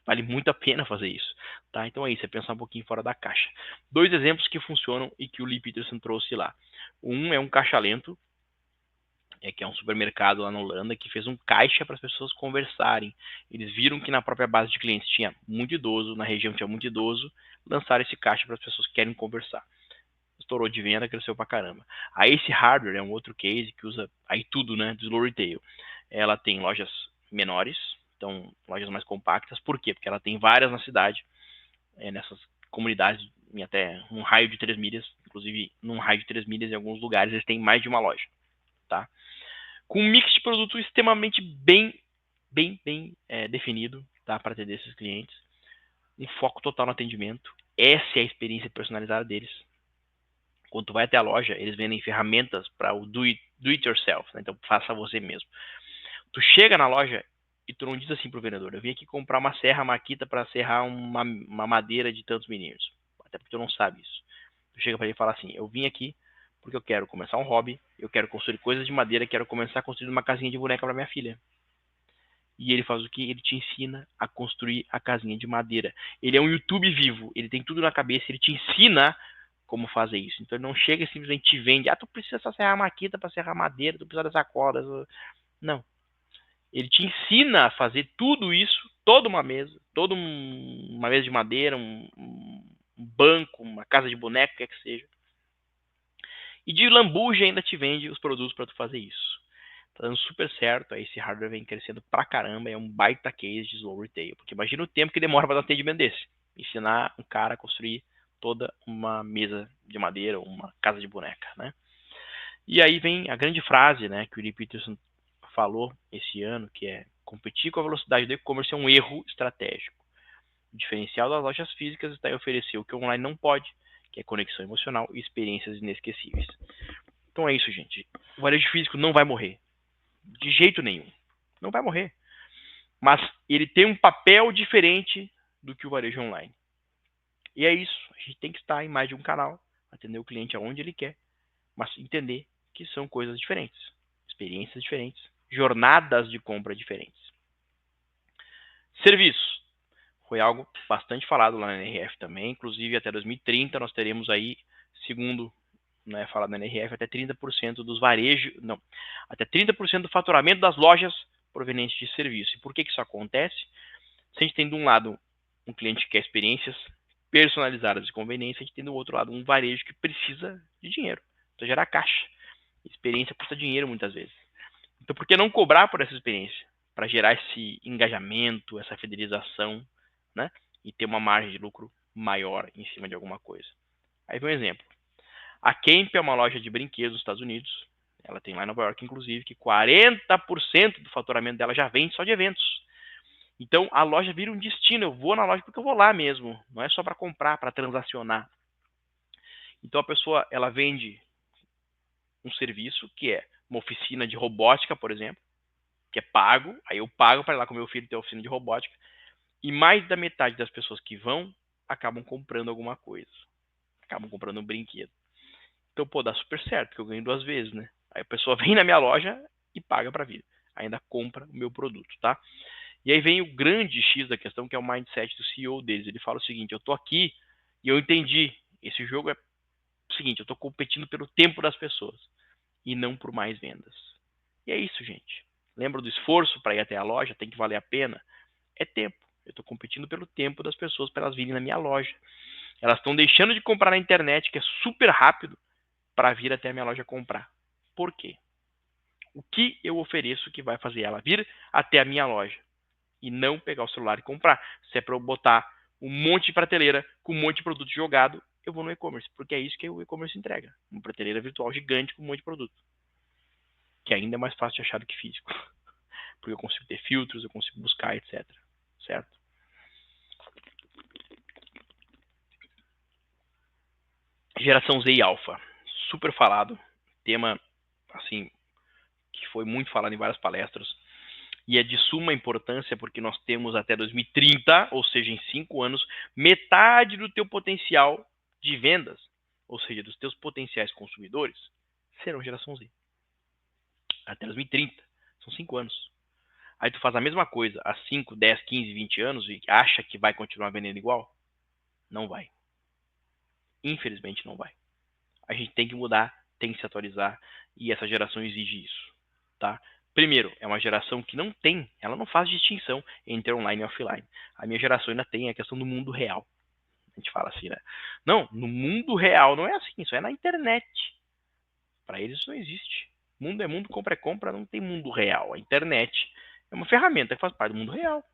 Vale muito a pena fazer isso. Tá? Então é isso, é pensar um pouquinho fora da caixa. 2 exemplos que funcionam e que o Lee Peterson trouxe lá. Um é um caixa lento, que é um supermercado lá na Holanda, que fez um caixa para as pessoas conversarem. Eles viram que na própria base de clientes tinha muito idoso, na região tinha muito idoso, lançaram esse caixa para as pessoas que querem conversar. Estourou de venda, cresceu pra caramba. A Ace Hardware é um outro case que usa aí tudo, né, do Slow Retail. Ela tem lojas menores, então lojas mais compactas. Por quê? Porque ela tem várias na cidade, nessas comunidades, em até um raio de 3 milhas, inclusive num raio de 3 milhas em alguns lugares eles têm mais de uma loja, tá? Com um mix de produto extremamente bem definido, tá, para atender esses clientes. Um foco total no atendimento. Essa é a experiência personalizada deles. Quando tu vai até a loja, eles vendem ferramentas para o do it yourself, né? Então faça você mesmo. Tu chega na loja e tu não diz assim pro vendedor: eu vim aqui comprar uma serra maquita para serrar uma madeira de tantos milímetros. Até porque tu não sabe isso. Tu chega para ele e fala assim: eu vim aqui porque eu quero começar um hobby, eu quero construir coisas de madeira, quero começar a construir uma casinha de boneca para minha filha. E ele faz o que? Ele te ensina a construir a casinha de madeira. Ele é um YouTube vivo, ele tem tudo na cabeça, ele te ensina como fazer isso. Então ele não chega e simplesmente te vende: tu precisa só serrar maquita para serrar madeira, tu precisa dessa corda. Não. Ele te ensina a fazer tudo isso, toda uma mesa, uma mesa de madeira, um banco, uma casa de boneco, o que é que seja. E de lambuja ainda te vende os produtos para tu fazer isso. Tá dando super certo, aí esse hardware vem crescendo pra caramba, é um baita case de slow retail, porque imagina o tempo que demora para dar um atendimento desse. Ensinar um cara a construir toda uma mesa de madeira, ou uma casa de boneca, né? E aí vem a grande frase, né, que o Lee Peterson falou esse ano, que é: competir com a velocidade do e-commerce é um erro estratégico. O diferencial das lojas físicas está em oferecer o que o online não pode, que é conexão emocional e experiências inesquecíveis. Então é isso, gente. O varejo físico não vai morrer. De jeito nenhum. Não vai morrer. Mas ele tem um papel diferente do que o varejo online. E é isso. A gente tem que estar em mais de um canal, atender o cliente aonde ele quer, mas entender que são coisas diferentes, experiências diferentes, jornadas de compra diferentes. Serviço. Foi algo bastante falado lá na NRF também. Inclusive, até 2030 nós teremos aí, segundo, né, falado na NRF, até 30% dos varejos, não, até 30% do faturamento das lojas provenientes de serviço. E por que isso acontece? Se a gente tem de um lado um cliente que quer experiências personalizadas e conveniência, a gente tem do outro lado um varejo que precisa de dinheiro, para gerar caixa. Experiência custa dinheiro muitas vezes. Então, por que não cobrar por essa experiência? Para gerar esse engajamento, essa fidelização, né? E ter uma margem de lucro maior em cima de alguma coisa. Aí vem um exemplo. A Kemp é uma loja de brinquedos nos Estados Unidos. Ela tem lá em Nova York, inclusive, que 40% do faturamento dela já vem só de eventos. Então, a loja vira um destino. Eu vou na loja porque eu vou lá mesmo. Não é só para comprar, para transacionar. Então, a pessoa, ela vende um serviço que é uma oficina de robótica, por exemplo, que é pago. Aí eu pago para ir lá com meu filho ter oficina de robótica. E mais da metade das pessoas que vão acabam comprando alguma coisa. Acabam comprando um brinquedo. Então, pô, dá super certo, porque eu ganho 2 vezes, né? Aí a pessoa vem na minha loja e paga para vir. Ainda compra o meu produto, tá? E aí vem o grande X da questão, que é o mindset do CEO deles. Ele fala o seguinte: eu tô aqui e eu entendi. Esse jogo é o seguinte: eu tô competindo pelo tempo das pessoas e não por mais vendas. E é isso, gente. Lembra do esforço para ir até a loja? Tem que valer a pena? É tempo. Eu estou competindo pelo tempo das pessoas para elas virem na minha loja. Elas estão deixando de comprar na internet, que é super rápido, para vir até a minha loja comprar. Por quê? O que eu ofereço que vai fazer ela vir até a minha loja e não pegar o celular e comprar? Se é para eu botar um monte de prateleira com um monte de produto jogado, eu vou no e-commerce, porque é isso que o e-commerce entrega. Uma prateleira virtual gigante com um monte de produto, que ainda é mais fácil de achar do que físico. Porque eu consigo ter filtros, eu consigo buscar, etc. Certo? Geração Z e Alpha. Super falado. Tema, assim, que foi muito falado em várias palestras. E é de suma importância porque nós temos até 2030, ou seja, em 5 anos, metade do teu potencial de vendas, ou seja, dos teus potenciais consumidores, serão geração Z. Até 2030. São 5 anos. Aí tu faz a mesma coisa há 5, 10, 15, 20 anos e acha que vai continuar vendendo igual? Não vai. Infelizmente não vai. A gente tem que mudar, tem que se atualizar e essa geração exige isso, tá? Primeiro, é uma geração que não tem, ela não faz distinção entre online e offline. A minha geração ainda tem a questão do mundo real. A gente fala assim, né? Não, no mundo real não é assim, isso é na internet. Para eles isso não existe. Mundo é mundo, compra é compra, não tem mundo real. A internet é uma ferramenta que faz parte do mundo real.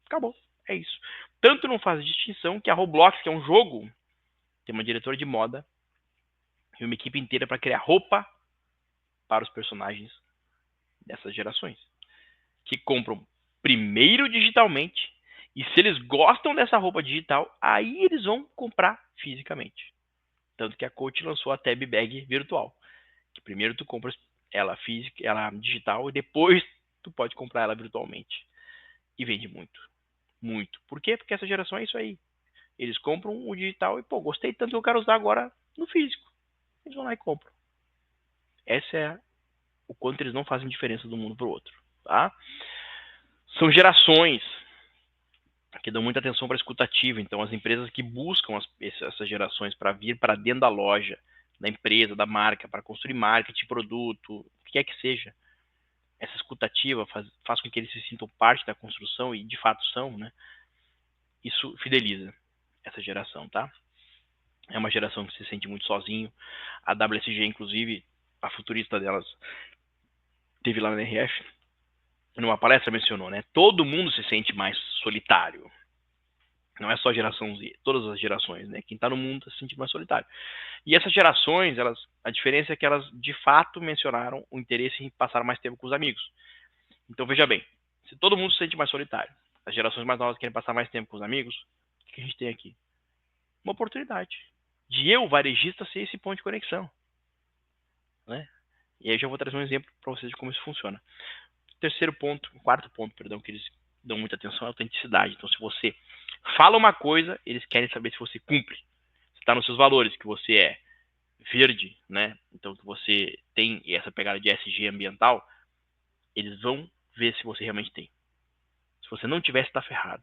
Acabou, é isso. Tanto não faz distinção que a Roblox, que é um jogo, tem uma diretora de moda e uma equipe inteira para criar roupa para os personagens dessas gerações, que compram primeiro digitalmente e se eles gostam dessa roupa digital, aí eles vão comprar fisicamente. Tanto que a Coach lançou a Tab Bag virtual, que primeiro tu compras ela física, ela digital e depois tu pode comprar ela virtualmente. E vende muito, muito. Por quê? Porque essa geração é isso aí. Eles compram o digital e, pô, gostei tanto que eu quero usar agora no físico. Eles vão lá e compram. Essa é o quanto eles não fazem diferença de um mundo para o outro, tá? São gerações que dão muita atenção para a escutativa. Então, as empresas que buscam essas gerações para vir para dentro da loja, da empresa, da marca, para construir marketing, produto, o que quer que seja, essa escutativa faz com que eles se sintam parte da construção e de fato são, né? Isso fideliza essa geração, tá? É uma geração que se sente muito sozinho. A WSG, inclusive, a futurista delas teve lá na NRF, numa palestra mencionou, né? Todo mundo se sente mais solitário. Não é só a geração Z, todas as gerações, né? Quem está no mundo se sente mais solitário. E essas gerações, a diferença é que elas de fato mencionaram o interesse em passar mais tempo com os amigos. Então veja bem, se todo mundo se sente mais solitário, as gerações mais novas querem passar mais tempo com os amigos, o que a gente tem aqui? Uma oportunidade de eu, varejista, ser esse ponto de conexão, né? E aí eu já vou trazer um exemplo para vocês de como isso funciona. Quarto ponto, perdão, que eles dão muita atenção é a autenticidade. Então, se você fala uma coisa, eles querem saber se você cumpre. Se está nos seus valores, que você é verde, né? Então, que você tem essa pegada de ESG ambiental, eles vão ver se você realmente tem. Se você não tiver, você está ferrado.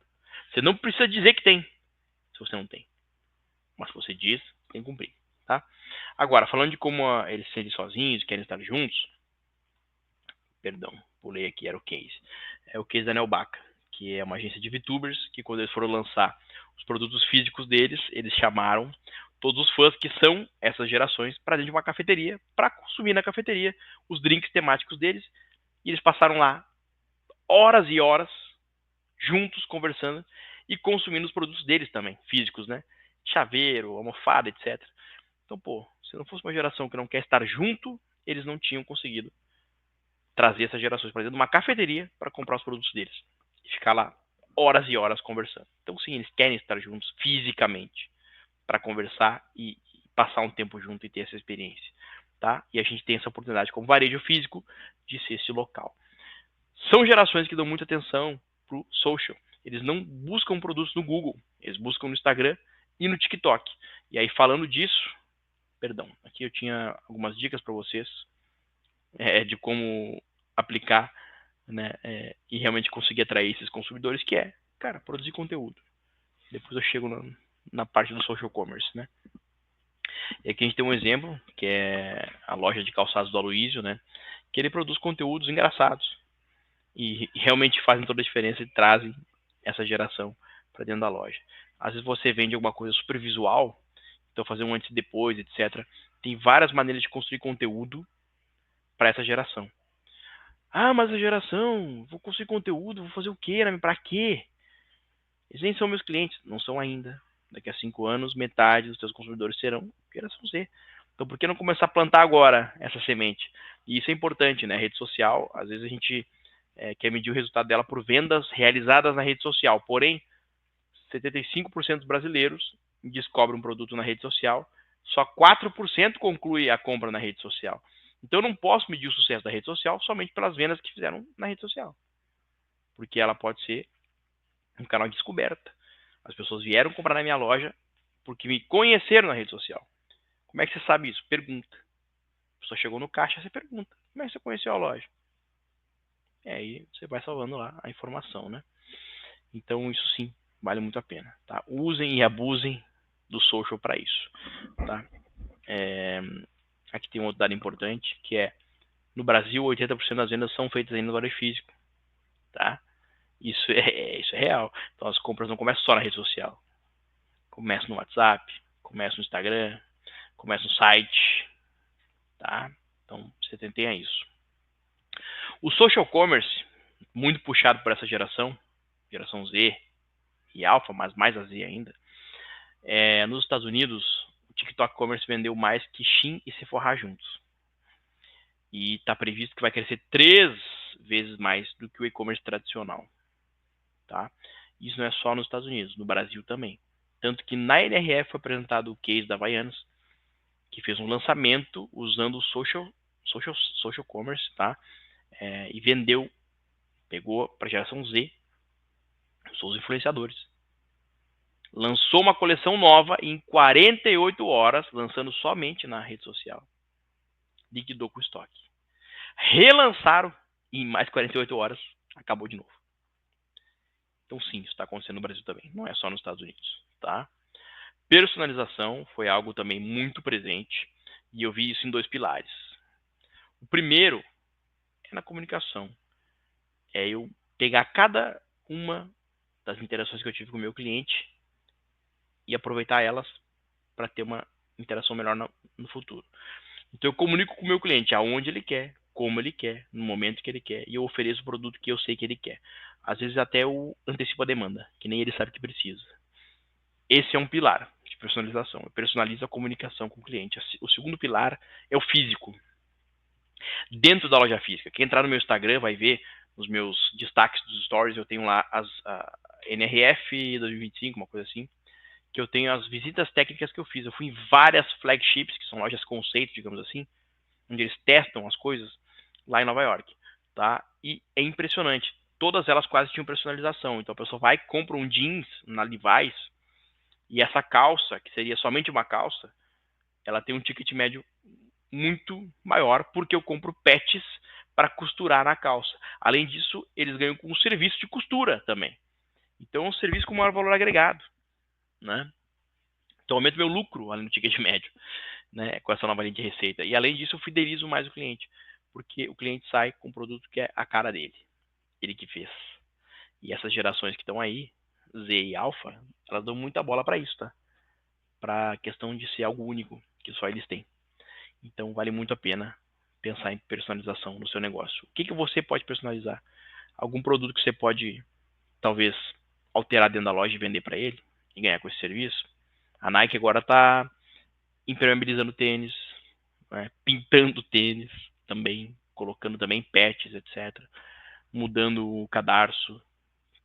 Você não precisa dizer que tem, se você não tem. Mas se você diz, tem que cumprir, tá? Agora, falando de como eles serem sozinhos, querem estar juntos, perdão, pulei aqui, era o case. É o case da Nelbaca, que é uma agência de VTubers, que quando eles foram lançar os produtos físicos deles, eles chamaram todos os fãs que são essas gerações para dentro de uma cafeteria, para consumir na cafeteria os drinks temáticos deles, e eles passaram lá horas e horas juntos, conversando e consumindo os produtos deles também, físicos, né? Chaveiro, almofada, etc. Então, pô, se não fosse uma geração que não quer estar junto, eles não tinham conseguido trazer essas gerações para dentro de uma cafeteria para comprar os produtos deles e ficar lá horas e horas conversando. Então, sim, eles querem estar juntos fisicamente para conversar e passar um tempo junto e ter essa experiência, tá? E a gente tem essa oportunidade como varejo físico de ser esse local. São gerações que dão muita atenção pro social. Eles não buscam produtos no Google, eles buscam no Instagram e no TikTok. E aí, falando disso, perdão, aqui eu tinha algumas dicas para vocês de como aplicar, né, e realmente conseguir atrair esses consumidores, que é, cara, produzir conteúdo. Depois eu chego na parte do social commerce, né? E aqui a gente tem um exemplo, que é a loja de calçados do Aloysio, né? Que ele produz conteúdos engraçados e realmente fazem toda a diferença e trazem essa geração para dentro da loja. Às vezes você vende alguma coisa super visual, então fazer um antes e depois, etc. Tem várias maneiras de construir conteúdo para essa geração. Ah, mas a geração, vou construir conteúdo, vou fazer o quê? Para quê? Eles nem são meus clientes, não são ainda. Daqui a 5 anos, metade dos seus consumidores serão geração Z. Então, por que não começar a plantar agora essa semente? E isso é importante, né? A rede social, às vezes a gente quer medir o resultado dela por vendas realizadas na rede social. Porém, 75% dos brasileiros descobrem um produto na rede social, só 4% conclui a compra na rede social. Então, eu não posso medir o sucesso da rede social somente pelas vendas que fizeram na rede social. Porque ela pode ser um canal de descoberta. As pessoas vieram comprar na minha loja porque me conheceram na rede social. Como é que você sabe isso? Pergunta. A pessoa chegou no caixa, você pergunta. Como é que você conheceu a loja? E aí você vai salvando lá a informação, né? Então isso sim, vale muito a pena. Tá? Usem e abusem do social para isso. Tá? Aqui tem um outro dado importante, que é no Brasil 80% das vendas são feitas ainda no varejo físico. Tá? Isso é real. Então as compras não começam só na rede social. Começa no WhatsApp, começa no Instagram, começa no site, tá? Então, você tenha isso. O social commerce, muito puxado por essa geração Z e Alpha, mas mais a Z ainda, nos Estados Unidos, o TikTok Commerce vendeu mais que Shein e Sephora juntos. E está previsto que vai crescer 3 vezes mais do que o e-commerce tradicional, tá? Isso não é só nos Estados Unidos, no Brasil também. Tanto que na NRF foi apresentado o case da Havaianas, que fez um lançamento usando o social commerce, tá? E vendeu, pegou para a geração Z, os influenciadores. Lançou uma coleção nova em 48 horas, lançando somente na rede social. Liquidou com o estoque. Relançaram e em mais 48 horas acabou de novo. Então sim, isso está acontecendo no Brasil também, não é só nos Estados Unidos, tá? Personalização foi algo também muito presente e eu vi isso em 2 pilares. O primeiro é na comunicação. É eu pegar cada uma das interações que eu tive com o meu cliente e aproveitar elas para ter uma interação melhor no futuro. Então eu comunico com o meu cliente aonde ele quer, como ele quer, no momento que ele quer, e eu ofereço o produto que eu sei que ele quer. Às vezes até eu antecipo a demanda, que nem ele sabe que precisa. Esse é um pilar de personalização. Eu personalizo a comunicação com o cliente. O segundo pilar é o físico. Dentro da loja física. Quem entrar no meu Instagram vai ver nos meus destaques dos stories, eu tenho lá a NRF 2025, uma coisa assim, que eu tenho as visitas técnicas que eu fiz. Eu fui em várias flagships, que são lojas conceito, digamos assim, onde eles testam as coisas lá em Nova York, tá? E é impressionante. Todas elas quase tinham personalização. Então a pessoa vai e compra um jeans na Levi's e essa calça, que seria somente uma calça, ela tem um ticket médio muito maior porque eu compro patches para costurar na calça. Além disso, eles ganham com um serviço de costura também. Então é um serviço com maior valor agregado, né? Então aumento meu lucro além do ticket médio, né, com essa nova linha de receita. E além disso, eu fidelizo mais o cliente, porque o cliente sai com um produto que é a cara dele, ele que fez. E essas gerações que estão aí, Z e Alpha, elas dão muita bola para isso, tá? Para a questão de ser algo único, que só eles têm. Então vale muito a pena pensar em personalização no seu negócio. O que, que você pode personalizar? Algum produto que você pode, talvez, alterar dentro da loja e vender para ele e ganhar com esse serviço? A Nike agora está impermeabilizando tênis, né? Pintando tênis também, colocando também patches, etc. Mudando o cadarço,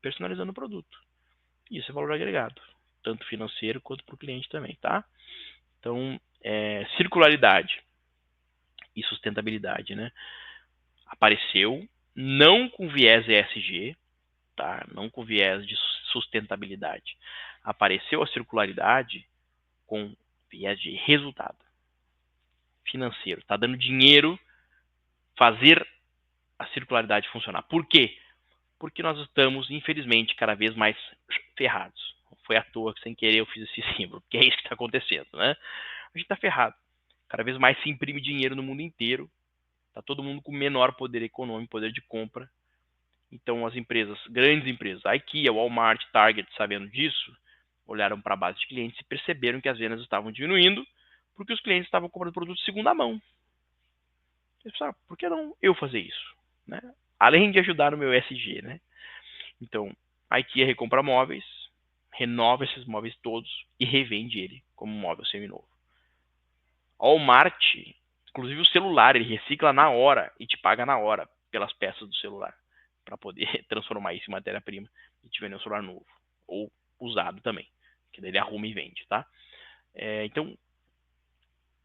personalizando o produto. Isso é valor agregado, tanto financeiro quanto para o cliente também, tá? Então, circularidade e sustentabilidade, né? Apareceu não com viés ESG, tá? Não com viés de sustentabilidade. Apareceu a circularidade com viés de resultado financeiro. Está dando dinheiro fazer a circularidade funcionar. Por quê? Porque nós estamos, infelizmente, cada vez mais ferrados. Foi à toa que, sem querer, eu fiz esse símbolo, porque é isso que está acontecendo, né? A gente está ferrado. Cada vez mais se imprime dinheiro no mundo inteiro. Está todo mundo com menor poder econômico, poder de compra. Então, as empresas, grandes empresas, a IKEA, Walmart, Target, sabendo disso, olharam para a base de clientes e perceberam que as vendas estavam diminuindo porque os clientes estavam comprando produtos de segunda mão. Eles pensaram, por que não eu fazer isso? Né? Além de ajudar no meu SG, né? Então, a IKEA recompra móveis, renova esses móveis todos e revende ele como um móvel seminovo. A Walmart, inclusive o celular, ele recicla na hora e te paga na hora pelas peças do celular, para poder transformar isso em matéria-prima e te vender um celular novo, ou usado também, que daí ele arruma e vende, tá? Então,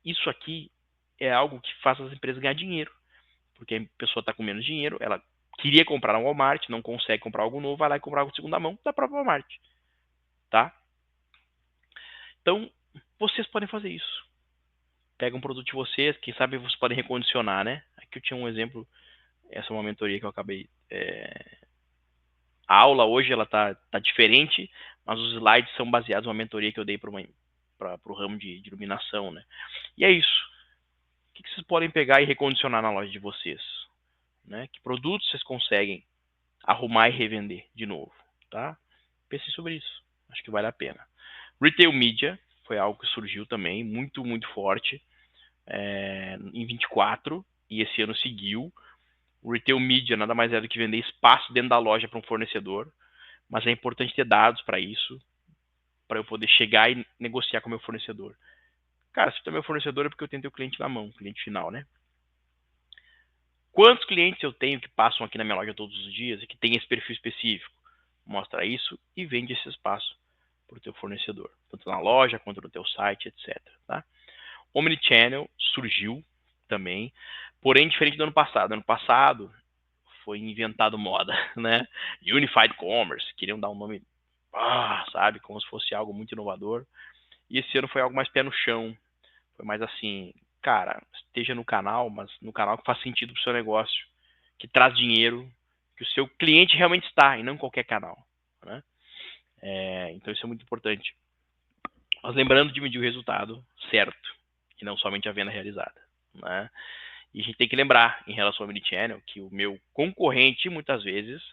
isso aqui é algo que faz as empresas ganhar dinheiro, porque a pessoa está com menos dinheiro, ela queria comprar no Walmart, não consegue comprar algo novo, vai lá e comprar algo de segunda mão da própria Walmart, tá? Então, vocês podem fazer isso. Pega um produto de vocês, quem sabe vocês podem recondicionar, né? Aqui eu tinha um exemplo, essa é uma mentoria que eu acabei... A aula hoje ela tá diferente, mas os slides são baseados numa mentoria que eu dei para o ramo de iluminação, né? E é isso. O que vocês podem pegar e recondicionar na loja de vocês? Né? Que produtos vocês conseguem arrumar e revender de novo, tá? Pense sobre isso. Acho que vale a pena. Retail Media foi algo que surgiu também, muito, muito forte em 24 e esse ano seguiu. O Retail Media nada mais é do que vender espaço dentro da loja para um fornecedor, mas é importante ter dados para isso, para eu poder chegar e negociar com o meu fornecedor. Cara, se tu é meu fornecedor é porque eu tenho teu cliente na mão, cliente final, né? Quantos clientes eu tenho que passam aqui na minha loja todos os dias e que tem esse perfil específico? Mostra isso e vende esse espaço para o teu fornecedor, tanto na loja quanto no teu site, etc. Tá? Omnichannel surgiu também, porém diferente do ano passado. Ano passado foi inventado moda, né? Unified Commerce, queriam dar um nome, sabe, como se fosse algo muito inovador. E esse ano foi algo mais pé no chão, foi mais assim, cara, esteja no canal, mas no canal que faz sentido para o seu negócio, que traz dinheiro, que o seu cliente realmente está, e não qualquer canal, né? Então isso é muito importante. Mas lembrando de medir o resultado certo, e não somente a venda realizada, né? E a gente tem que lembrar, em relação ao Omnichannel, que o meu concorrente, muitas vezes,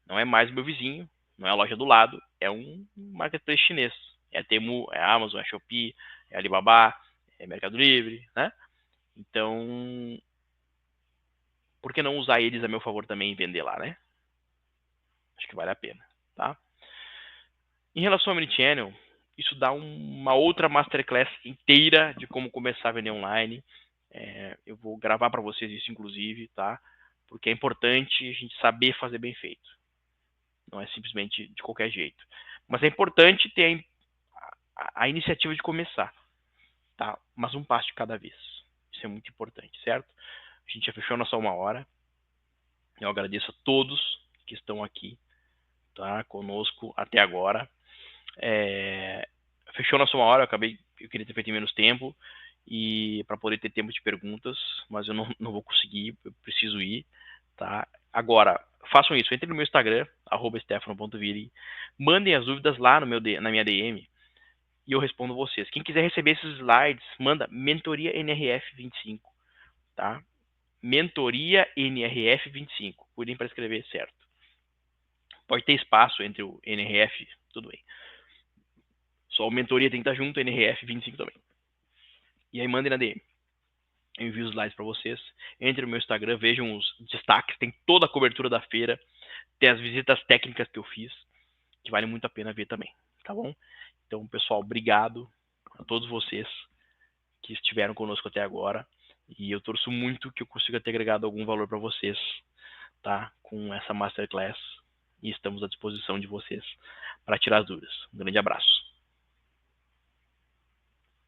não é mais o meu vizinho, não é a loja do lado, é um marketplace chinês. É a Temu, é a Amazon, é a Shopee, é a Alibaba, é Mercado Livre, né? Então, por que não usar eles a meu favor também e vender lá, né? Acho que vale a pena, tá? Em relação ao Omnichannel, isso dá uma outra masterclass inteira de como começar a vender online. Eu vou gravar para vocês isso, inclusive, tá? Porque é importante a gente saber fazer bem feito. Não é simplesmente de qualquer jeito. Mas é importante ter a iniciativa de começar, tá? Mas um passo de cada vez. Isso é muito importante, certo? A gente já fechou a nossa 1 hora. Eu agradeço a todos que estão aqui, tá? Conosco até agora. Fechou nossa 1 hora, eu queria ter feito em menos tempo e para poder ter tempo de perguntas, mas eu não vou conseguir, eu preciso ir, tá? Agora, façam isso, entrem no meu Instagram, @stefano.vili, mandem as dúvidas lá na minha DM e eu respondo vocês. Quem quiser receber esses slides, manda mentoria NRF 25, tá? Mentoria NRF 25, cuidem para escrever certo. Pode ter espaço entre o NRF, tudo bem. Só o mentoria tem que estar junto, NRF 25 também. E aí mandem na DM. Eu envio os slides para vocês. Entre no meu Instagram, vejam os destaques. Tem toda a cobertura da feira. Tem as visitas técnicas que eu fiz, que vale muito a pena ver também. Tá bom? Então, pessoal, obrigado a todos vocês que estiveram conosco até agora. E eu torço muito que eu consiga ter agregado algum valor para vocês, tá? Com essa Masterclass. E estamos à disposição de vocês para tirar as dúvidas. Um grande abraço.